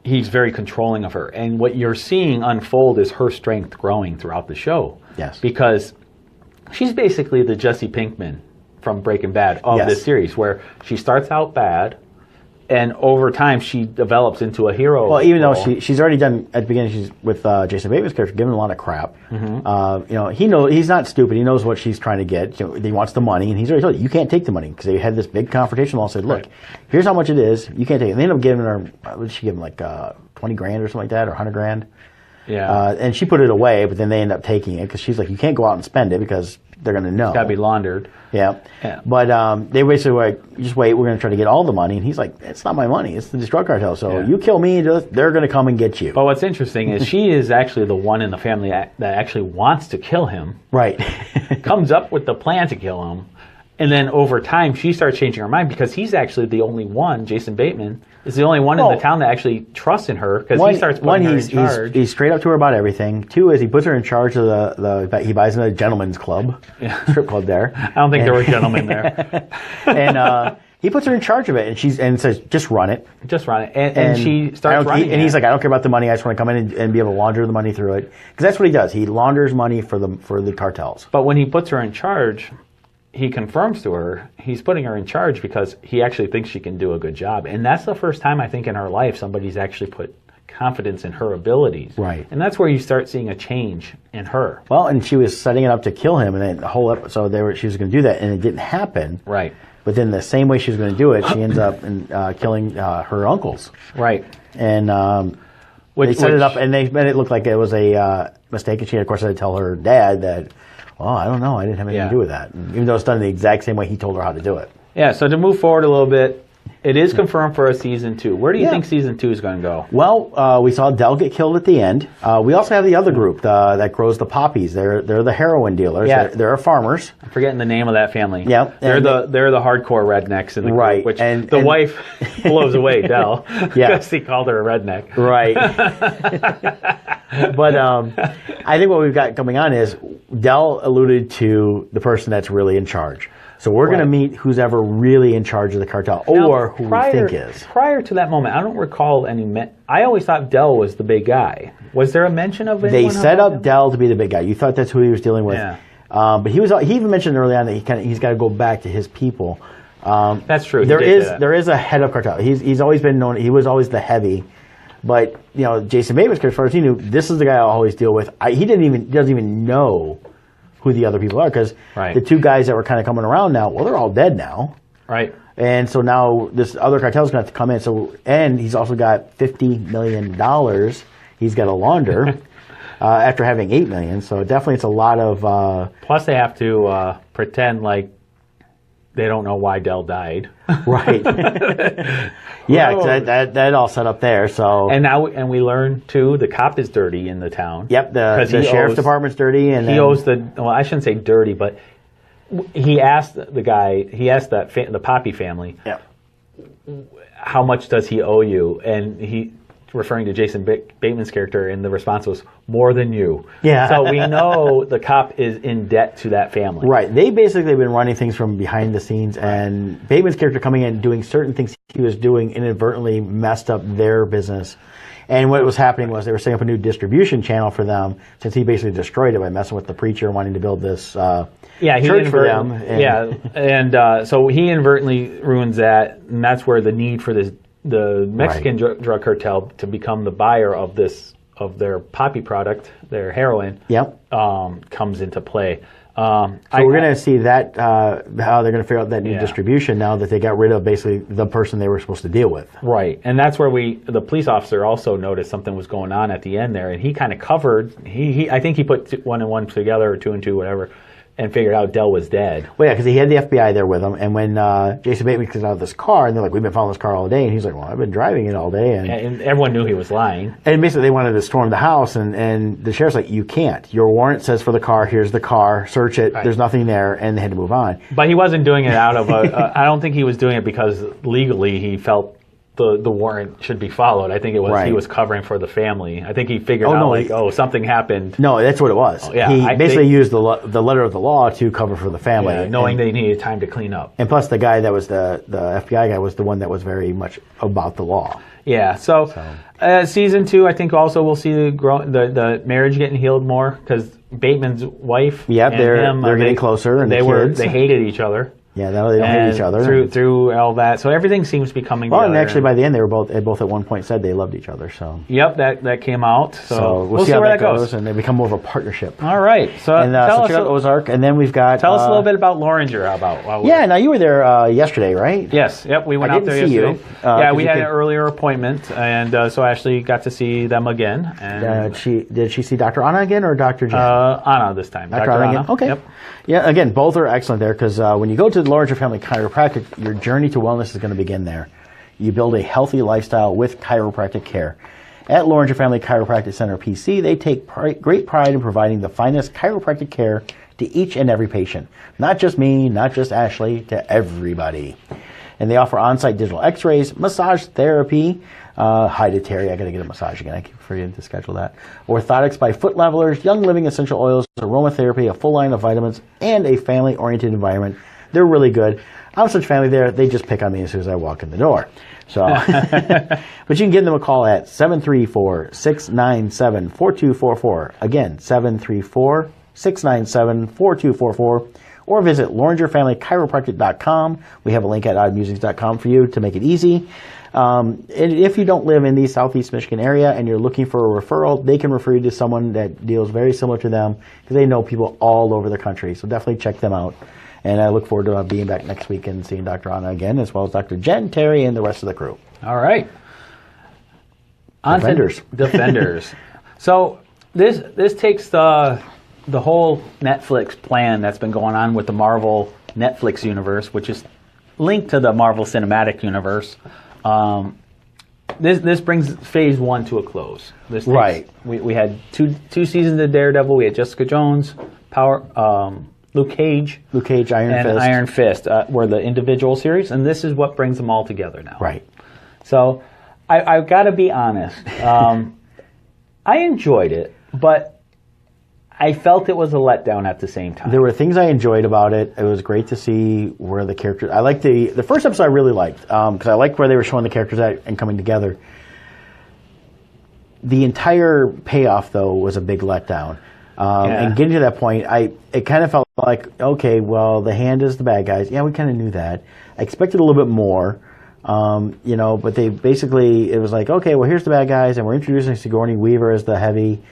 he's very controlling of her. And what you're seeing unfold is her strength growing throughout the show. Yes, because she's basically the Jesse Pinkman from Breaking Bad of this series, where she starts out bad, and over time she develops into a hero. Well, even though she's already done at the beginning, she's with Jason Bateman's character, given a lot of crap. He knows he's not stupid. He knows what she's trying to get. He wants the money, and he's already told you can't take the money because they had this big confrontation. All said, look, here's how much it is. You can't take it. And they end up giving her, what did she give him, like $20,000 or something like that, or $100,000. Yeah. And she put it away, but then they end up taking it because she's like, you can't go out and spend it because they're going to know. It's got to be laundered. Yeah. But they basically were like, just wait, we're going to try to get all the money. And he's like, it's not my money. It's the drug cartel. So you kill me, they're going to come and get you. But what's interesting is she is actually the one in the family that actually wants to kill him. Right. Comes up with the plan to kill him. And then over time, she starts changing her mind because he's actually the only one, Jason Bateman, is the only one in the town that actually trusts in her because he starts putting her in charge. He's straight up to her about everything. Two is he puts her in charge of he buys a gentleman's club, strip club there. I don't think there were gentlemen there. And he puts her in charge of it and says, just run it. Just run it. And she starts running and he's like, I don't care about the money. I just want to come in and be able to launder the money through it. Because that's what he does. He launders money for the cartels. But when he puts her in charge, he confirms to her he's putting her in charge because he actually thinks she can do a good job. And that's the first time I think in her life somebody's actually put confidence in her abilities. Right. And that's where you start seeing a change in her. Well, and she was setting it up to kill him, and then the whole episode she was going to do that, and it didn't happen. Right. But then the same way she was going to do it, she ends up killing her uncles. Right. And They set it up, and they made it look like it was a mistake. And she, of course, had to tell her dad that, "Oh, I don't know. I didn't have anything to do with that." And even though it's done the exact same way he told her how to do it. Yeah. So to move forward a little bit, it is confirmed for a season 2. Where do you think season 2 is going to go? Well, we saw Dell get killed at the end. We also have the other group that grows the poppies. They're the heroin dealers. Yeah. They're farmers. I'm forgetting the name of that family. Yeah, they're the hardcore rednecks in the right, group, which and wife blows away Dell. Yeah, because he called her a redneck. Right. But I think what we've got coming on is Dell alluded to the person that's really in charge. So we're going to meet who's ever really in charge of the cartel, or who we think is. Prior to that moment, I don't recall any. I always thought Dell was the big guy. Was there a mention of anyone? They set up Dell to be the big guy. You thought that's who he was dealing with. Yeah. But he even mentioned early on that he's got to go back to his people. That's true. There is a head of cartel. He's always been known. He was always the heavy. But Jason Bateman's character, as far as he knew, this is the guy I always deal with. He doesn't even know who the other people are, because the two guys that were kind of coming around now, well, they're all dead now. Right. And so now this other cartel's going to have to come in. And he's also got $50 million he's got to launder after having $8 million. So definitely it's a lot of... Plus they have to pretend like they don't know why Dell died. Right. Yeah, that all set up there. So and we learn too, the cop is dirty in the town. Yep, the sheriff's department's dirty, and he owes I shouldn't say dirty, but he asked the Poppy family, how much does he owe you? And he, referring to Jason Bateman's character, and the response was, more than you. Yeah. So we know the cop is in debt to that family. Right. They basically have been running things from behind the scenes, and Bateman's character coming in doing certain things he was doing inadvertently messed up their business. And what was happening was they were setting up a new distribution channel for them, since he basically destroyed it by messing with the preacher and wanting to build this church for them. And so he inadvertently ruins that, and that's where the need for the Mexican drug cartel to become the buyer of their poppy product, their heroin, comes into play. So we're going to see that how they're going to figure out that new distribution now that they got rid of basically the person they were supposed to deal with. Right, and that's where the police officer also noticed something was going on at the end there, and he kind of covered. I think he put 1 and 1 together, or 2 and 2, whatever, and figured out Dell was dead. Well, yeah, because he had the FBI there with him, and when Jason Bateman comes out of this car, and they're like, "We've been following this car all day," and he's like, "Well, I've been driving it all day," and everyone knew he was lying. And basically, they wanted to storm the house, and the sheriff's like, "You can't. Your warrant says for the car. Here's the car. Search it. Right. There's nothing there," and they had to move on. But he wasn't doing it out of I don't think he was doing it because legally he felt the warrant should be followed. I think it was he was covering for the family. I think he figured out something happened. No, that's what it was. He basically used the letter of the law to cover for the family, knowing they needed time to clean up. And plus, the guy that was the FBI guy was the one that was very much about the law. Yeah. So season 2, I think also we'll see the marriage getting healed more, because Bateman's wife. Yeah, they're getting closer, and they hated each other. Yeah, they don't hate each other. Through all that. So everything seems to be coming together. Well, and actually by the end, they both at one point said they loved each other. So yep, that came out. So we'll see how that goes. And they become more of a partnership. All right. So check out Ozark, and then we've got... Tell us a little bit about Loringer. How about? Now you were there yesterday, right? Yes. Yep, we went out there yesterday. We had an earlier appointment, and so Ashley got to see them again. And did she see Dr. Anna again, or Dr. Jen? Anna this time. Dr. Anna again? Okay. Yep. Yeah, again, both are excellent there, because when you go to the Loringer Family Chiropractic, your journey to wellness is going to begin there. You build a healthy lifestyle with chiropractic care. At Loringer Family Chiropractic Center, PC, they take great pride in providing the finest chiropractic care to each and every patient. Not just me, not just Ashley, to everybody. And they offer on-site digital x-rays, massage therapy. Hi to Terry, I got to get a massage again. I keep forgetting to schedule that. Orthotics by Foot Levelers, Young Living essential oils, aromatherapy, a full line of vitamins, and a family-oriented environment. They're really good. I'm such family there, they just pick on me as soon as I walk in the door. So, but you can give them a call at 734-697-4244. Again, 734-697-4244. Or visit LoringerFamilyChiropractic.com. We have a link at oddmusics.com for you to make it easy. And if you don't live in the Southeast Michigan area and you're looking for a referral, they can refer you to someone that deals very similar to them, because they know people all over the country. So definitely check them out. And I look forward to being back next week and seeing Dr. Anna again, as well as Dr. Jen, Terry, and the rest of the crew. All right. On to Defenders. Defenders. So this takes the whole Netflix plan that's been going on with the Marvel Netflix universe, which is linked to the Marvel Cinematic Universe. This brings Phase 1 to a close. Right. We had two seasons of Daredevil. We had Jessica Jones, Luke Cage, Iron Fist were the individual series, and this is what brings them all together now. Right. So I've got to be honest. I enjoyed it, but I felt it was a letdown at the same time. There were things I enjoyed about it. It was great to see where the characters... I liked the first episode I really liked, because I liked where they were showing the characters at and coming together. The entire payoff, though, was a big letdown. And getting to that point, it kind of felt like, okay, well, the Hand is the bad guys. Yeah, we kind of knew that. I expected a little bit more, but they basically... It was like, okay, well, here's the bad guys, and we're introducing Sigourney Weaver as the heavy...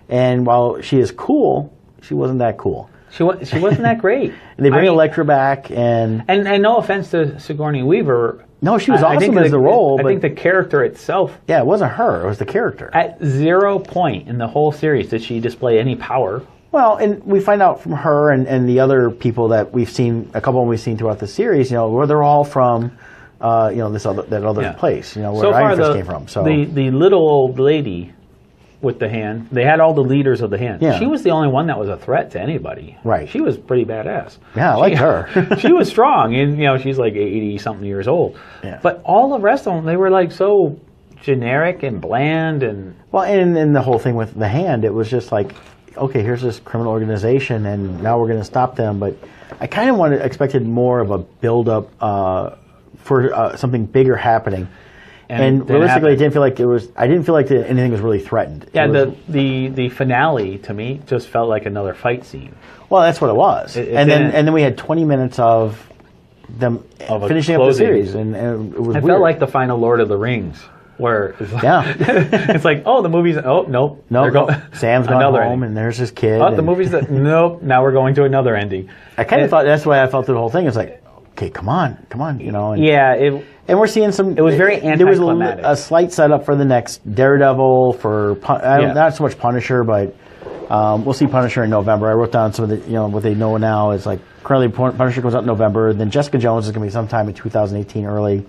And while she is cool, she wasn't that cool. She wasn't that great. And they bring Elektra back, and no offense to Sigourney Weaver. No, she was awesome as the role. I think the character itself. Yeah, it wasn't her. It was the character. At 0 point in the whole series did she display any power. Well, and we find out from her and the other people that we've seen, a couple of them we've seen throughout the series, where they're all from, that other place, where so Iron Fist came from. So the little old lady with the Hand, they had all the leaders of the Hand. Yeah. She was the only one that was a threat to anybody. Right. She was pretty badass. Yeah, I liked her. She was strong, and she's like 80-something years old. Yeah. But all the rest of them, they were like so generic and bland and... Well, and the whole thing with the Hand, it was just like, okay, here's this criminal organization, and now we're going to stop them. But I kind of expected more of a build-up for something bigger happening. And realistically, I didn't feel like anything was really threatened. Yeah, the finale to me just felt like another fight scene. Well, that's what it was. And then we had 20 minutes of them finishing up the series, and it was weird. It felt like the final Lord of the Rings, where it's like, it's like, oh, the movie's nope. Sam's gone home, and there's his kid. Oh, the movie's nope. Now we're going to another ending. I kind of thought that's the way I felt through the whole thing. It's like, okay, come on, And, and we're seeing some... It was very anticlimactic. There was a slight setup for the next Daredevil, not so much Punisher, but we'll see Punisher in November. I wrote down some of the, what they know now is like, currently Punisher comes out in November, then Jessica Jones is going to be sometime in 2018 early.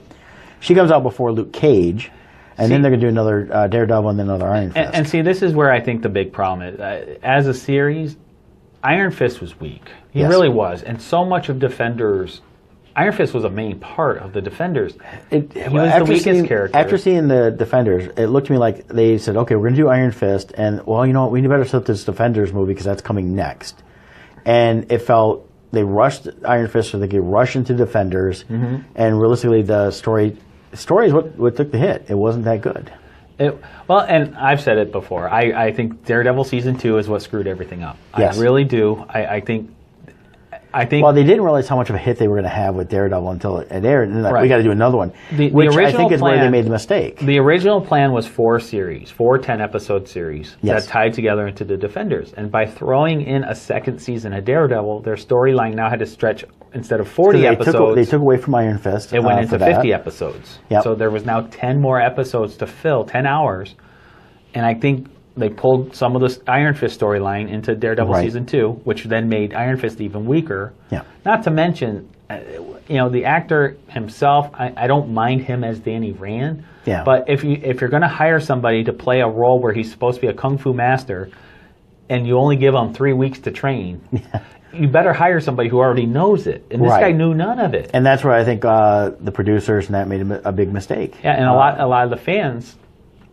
She comes out before Luke Cage, and then they're going to do another Daredevil and then another Iron Fist. And see, this is where I think the big problem is. As a series, Iron Fist was weak. He really was. And so much of Defenders... Iron Fist was a main part of the Defenders. He was the weakest character. After seeing the Defenders, it looked to me like they said, okay, we're going to do Iron Fist, and, well, you know what, we better set this Defenders movie because that's coming next. And it felt they rushed Iron Fist so they could rush into Defenders, and realistically the story is what took the hit. It wasn't that good. Well, and I've said it before. I think Daredevil Season 2 is what screwed everything up. Yes. I really do. I think... Well, they didn't realize how much of a hit they were going to have with Daredevil until it aired, and we got to do another one, which I think is where they made the mistake. The original plan was 4 10-episode series that tied together into the Defenders. And by throwing in a second season of Daredevil, their storyline now had to stretch, instead of 40 episodes... They took away from Iron Fist. It went into 50 episodes. Yep. So there was now 10 more episodes to fill, 10 hours. And I think... they pulled some of the Iron Fist storyline into Daredevil Season 2, which then made Iron Fist even weaker. Yeah. Not to mention, the actor himself, I don't mind him as Danny Rand. Yeah. But if you're going to hire somebody to play a role where he's supposed to be a kung fu master, and you only give him 3 weeks to train, you better hire somebody who already knows it. And this guy knew none of it. And that's where I think the producers and that made a big mistake. Yeah, and a lot of the fans...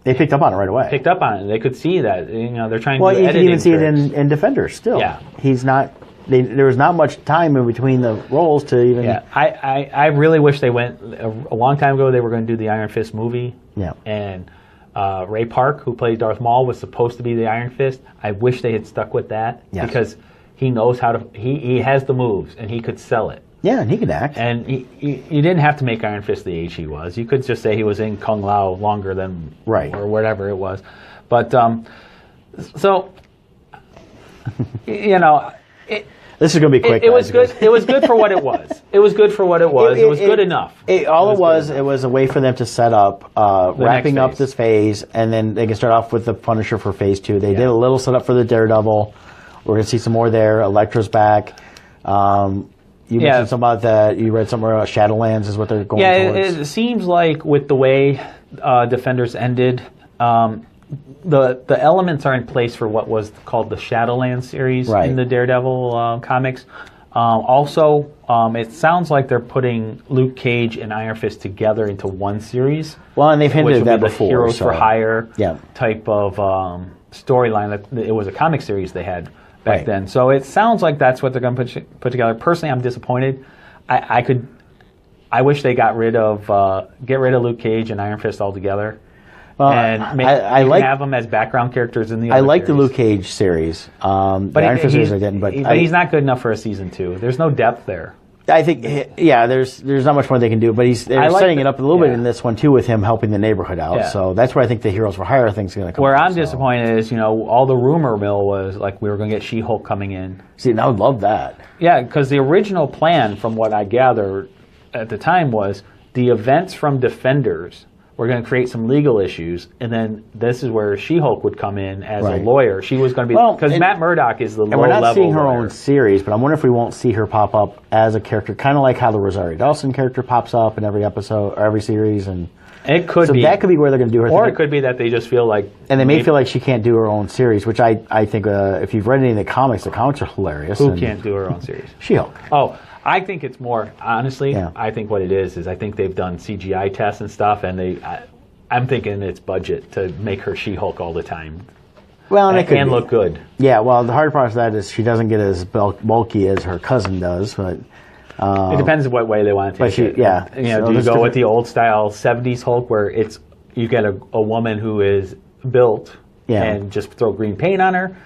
They picked up on it right away. Picked up on it. They could see that. They're trying to do editing. Well, you can even see it in Defenders still. Yeah. He's not... there was not much time in between the roles to even... Yeah, I really wish they went... A long time ago, they were going to do the Iron Fist movie. Yeah. And Ray Park, who played Darth Maul, was supposed to be the Iron Fist. I wish they had stuck with that. Yes. Because he knows how to... He has the moves, and he could sell it. Yeah, and he could act. And you didn't have to make Iron Fist the age he was. You could just say he was in Kung Lao longer than... Or whatever it was. But, so... This is going to be quick. It was good. It was good for what it was. It was good for what it was. It was good enough. It was a way for them to set up wrapping up this phase, and then they can start off with the Punisher for phase 2. They did a little setup for the Daredevil. We're going to see some more there. Elektra's back. You mentioned something about that. You read somewhere about Shadowlands is what they're going towards. It seems like with the way Defenders ended, the elements are in place for what was called the Shadowlands series in the Daredevil comics. Also, it sounds like they're putting Luke Cage and Iron Fist together into one series. Well, and they've hinted at that before. The Heroes for Hire type of storyline. It was a comic series they had back then. So it sounds like that's what they're going to put together. Personally, I'm disappointed. I wish they get rid of Luke Cage and Iron Fist altogether. Well, and have them as background characters in the other I like series. the Luke Cage series. But the Iron Fist series I didn't. But he's not good enough for a season 2. There's no depth there. I think, there's not much more they can do. But they're setting it up a little bit in this one, too, with him helping the neighborhood out. Yeah. So that's where I think the Heroes for Hire thing's going to come Where I'm disappointed is, all the rumor mill was like we were going to get She-Hulk coming in. See, and I would love that. Yeah, because the original plan, from what I gathered at the time, was the events from Defenders were going to create some legal issues, and then this is where She-Hulk would come in as a lawyer. She was going to be because Matt Murdock is the low-level lawyer. And we're not seeing her own series, but I wonder if we won't see her pop up as a character, kind of like how the Rosario Dawson character pops up in every episode or every series, and it could be that could be where they're going to do her. Or it could be that they just feel like, and they may feel like she can't do her own series, which I think if you've read any of the comics are hilarious. Who can't do her own series? She-Hulk. Oh. I think it's more, honestly, I think what it is I think they've done CGI tests and stuff, and I'm thinking it's budget to make her She-Hulk all the time. Well, and look good. Yeah, well, the hard part of that is she doesn't get as bulky as her cousin does, but... it depends on what way they want to take it. Yeah. Do you go with the old-style 70s Hulk where you get a woman who is built and just throw green paint on her?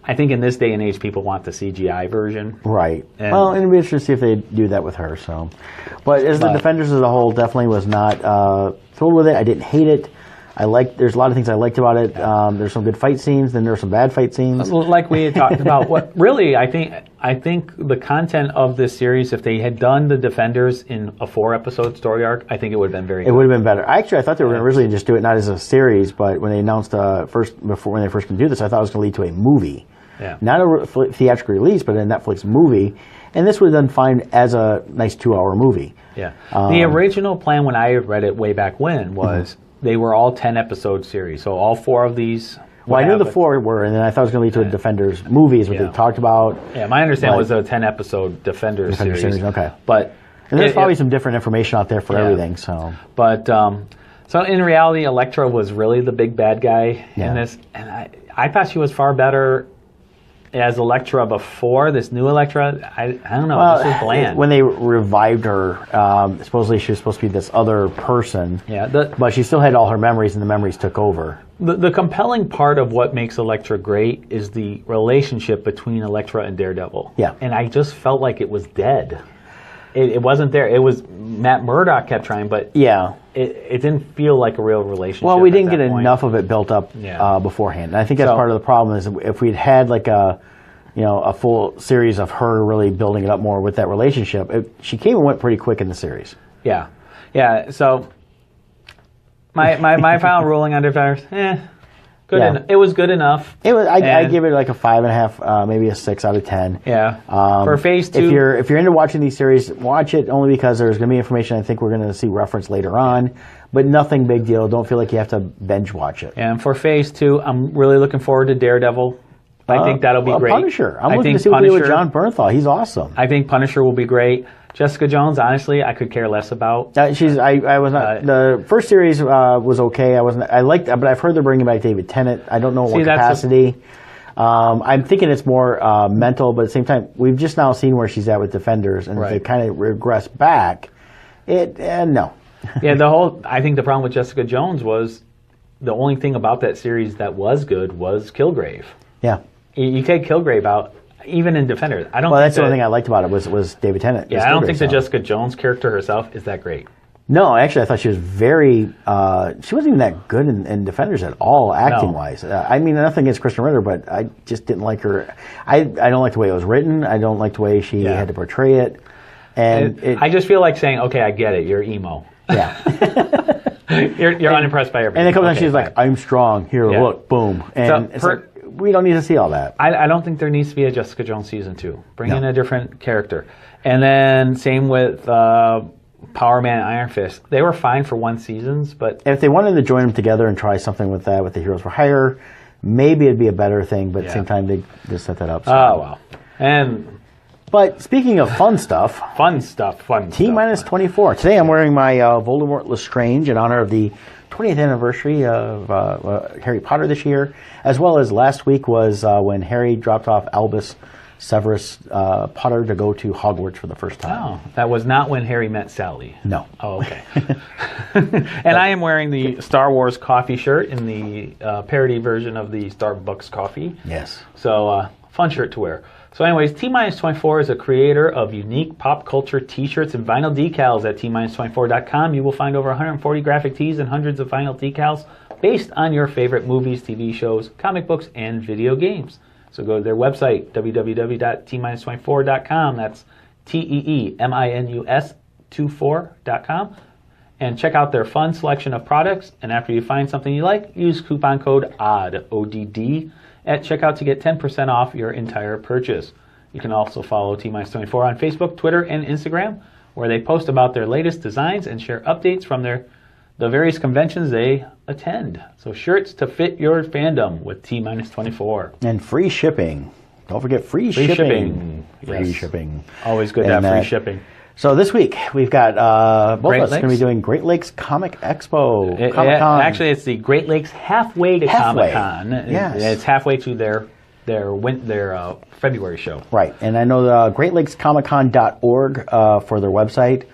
I think in this day and age, people want the CGI version. Right. Well, it'd be interesting to see if they do that with her. So, but the Defenders as a whole definitely was not thrilled with it. I didn't hate it. There's a lot of things I liked about it. There's some good fight scenes, then there's some bad fight scenes. Like we had talked about. What really, I think the content of this series, if they had done the Defenders in a 4-episode story arc, I think it would have been very good. It would have been better. Actually, I thought they were going to originally just do it not as a series, but when they announced when they first going to do this, I thought it was going to lead to a movie. Yeah. Not a theatrical release, but a Netflix movie. And this would have done fine as a nice 2-hour movie. Yeah. The original plan when I read it way back when was they were all 10-episode series. So all 4 of these... Well, I knew the 4 were, and then I thought it was going to lead to a Defenders movie is what they talked about. Yeah, my understanding was a 10-episode Defenders series. Okay. But... And there's probably some different information out there for everything, so... But, so in reality, Elektra was really the big bad guy in this. And I thought she was far better as Elektra before. This new Elektra, I don't know, this was bland. When they revived her, supposedly she was supposed to be this other person. Yeah, but she still had all her memories, and the memories took over. The compelling part of what makes Elektra great is the relationship between Elektra and Daredevil. Yeah. And I just felt like it was dead. It wasn't there. It was Matt Murdock kept trying, but it didn't feel like a real relationship. Well, we didn't get enough of it built up beforehand. And I think that's part of the problem is if we'd had like a full series of her really building it up more with that relationship, she came and went pretty quick in the series. Yeah. Yeah, so my final ruling on Defenders, it was good enough. It was. I give it like a 5.5, maybe a 6 out of 10. Yeah. For phase 2, if you're into watching these series, watch it only because there's going to be information I think we're going to see reference later on, but nothing big deal. Don't feel like you have to binge watch it. And for phase 2, I'm really looking forward to Daredevil. I think that'll be great. Punisher. I'm looking to see what they do with John Bernthal. He's awesome. I think Punisher will be great. Jessica Jones, honestly, I could care less about. I was not. The first series was okay. I wasn't. I liked, but I've heard they're bringing back David Tennant. I don't know what capacity. I'm thinking it's more mental, but at the same time, we've just now seen where she's at with Defenders, and if they kind of regress back, no. Yeah, I think the problem with Jessica Jones was the only thing about that series that was good was Kilgrave. Yeah. You take Kilgrave out. Even in Defenders, I don't. Well, that's the only thing I liked about it was David Tennant. Yeah, I don't think the Jessica Jones character herself is that great. No, actually, I thought she was very. She wasn't even that good in Defenders at all, acting wise. I mean, nothing against Kristen Ritter, but I just didn't like her. I don't like the way it was written. I don't like the way she had to portray it. And I just feel like saying, okay, I get it. You're emo. Yeah. you're unimpressed by everything. And then comes on, she's like, I'm strong. Here, look, boom. And So it's like, we don't need to see all that. I don't think there needs to be a Jessica Jones season 2. Bring in a different character. And then same with Power Man and Iron Fist. They were fine for 1 season, but If they wanted to join them together and try something with that, with the Heroes for Hire, maybe it'd be a better thing, but at the same time, they just set that up. So. Oh, wow. But speaking of fun stuff. Fun stuff. T-minus 24. Today I'm wearing my Voldemort Lestrange in honor of the 20th anniversary of Harry Potter this year, as well as last week was when Harry dropped off Albus Severus Potter to go to Hogwarts for the first time. Oh, that was not when Harry met Sally. No. Oh, okay. And I am wearing the Star Wars coffee shirt in the parody version of the Starbucks coffee. Yes. So, fun shirt to wear. So anyways, T-24 is a creator of unique pop culture t-shirts and vinyl decals at T-24.com. You will find over 140 graphic tees and hundreds of vinyl decals based on your favorite movies, TV shows, comic books, and video games. So go to their website, www.T-24.com. That's TEEMINUS24.com. And check out their fun selection of products. And after you find something you like, use coupon code ODD, ODD, at checkout to get 10% off your entire purchase. You can also follow T-24 on Facebook, Twitter, and Instagram, where they post about their latest designs and share updates from the various conventions they attend. So shirts to fit your fandom with T-24. And free shipping. Don't forget free shipping. Free shipping. Always good to have free shipping. So this week we've got both of us going to be doing Great Lakes Comic Expo. Comic-Con. Actually, it's the Great Lakes halfway to Comic-Con. Yes. It's halfway to their February show. Right. And I know the GreatLakesComicCon.org for their website.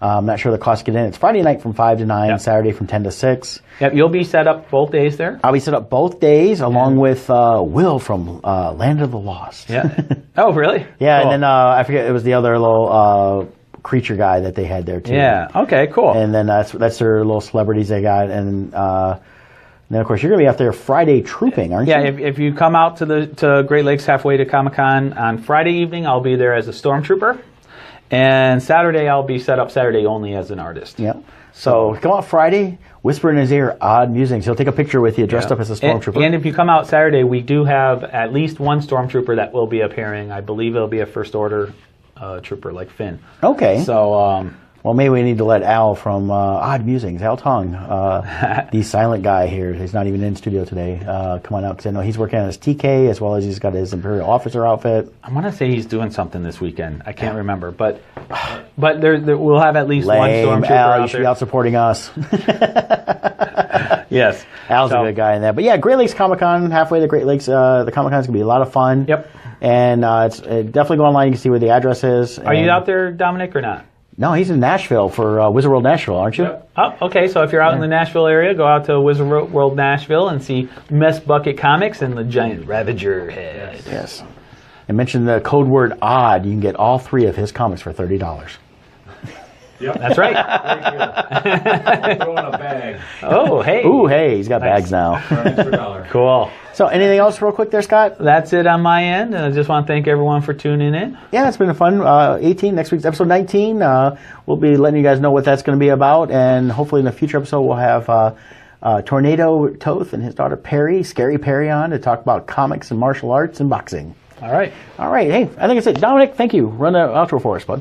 I'm not sure the cost to get in. It's Friday night from 5 to 9, Saturday from 10 to 6. Yep, you'll be set up both days there? I'll be set up both days along with Will from Land of the Lost. Yeah. Oh, really? Yeah, Cool. and then I forget, it was the other little creature guy that they had there too. Yeah, okay, cool. And then that's their little celebrities they got. And then, of course, you're going to be out there Friday trooping, aren't you? Yeah, if you come out to Great Lakes halfway to Comic-Con on Friday evening, I'll be there as a stormtrooper. And Saturday, I'll be set up Saturday only as an artist. Yep. So come out Friday, whisper in his ear odd musings. He'll take a picture with you dressed up as a stormtrooper. And if you come out Saturday, we do have at least one stormtrooper that will be appearing. I believe it'll be a First Order trooper like Finn. Okay. So, well, maybe we need to let Al from Odd Musings, Al Tong, the silent guy here, he's not even in studio today, come on out, because I know he's working on his TK as well as he's got his Imperial Officer outfit. I want to say he's doing something this weekend. I can't remember, but there we'll have at least one stormtrooper Al, out you should there. be out supporting us. Yes. Al's a good guy in that. But yeah, Great Lakes Comic-Con, halfway to Great Lakes, the Comic-Con's going to be a lot of fun. Yep. And definitely go online, you can see where the address is. Are you out there, Dominic, or not? No, he's in Nashville for Wizard World Nashville, aren't you? Yep. Oh, okay. So if you're out in the Nashville area, go out to Wizard World Nashville and see Mess Bucket Comics and the giant Ravager head. Yes. And mention the code word ODD. You can get all 3 of his comics for $30. Yep. That's right. Throw in a bag Oh, hey. Ooh, hey, he's got bags now. for an extra $1. Cool. So anything else real quick there, Scott? That's it on my end. And I just want to thank everyone for tuning in. Yeah, it's been fun. 18, next week's episode 19. We'll be letting you guys know what that's going to be about. And hopefully in a future episode we'll have Tornado Toth and his daughter Perry, Scary Perry, on to talk about comics and martial arts and boxing. All right. All right. Hey, I think that's it. Dominic, thank you. Run the outro for us, bud.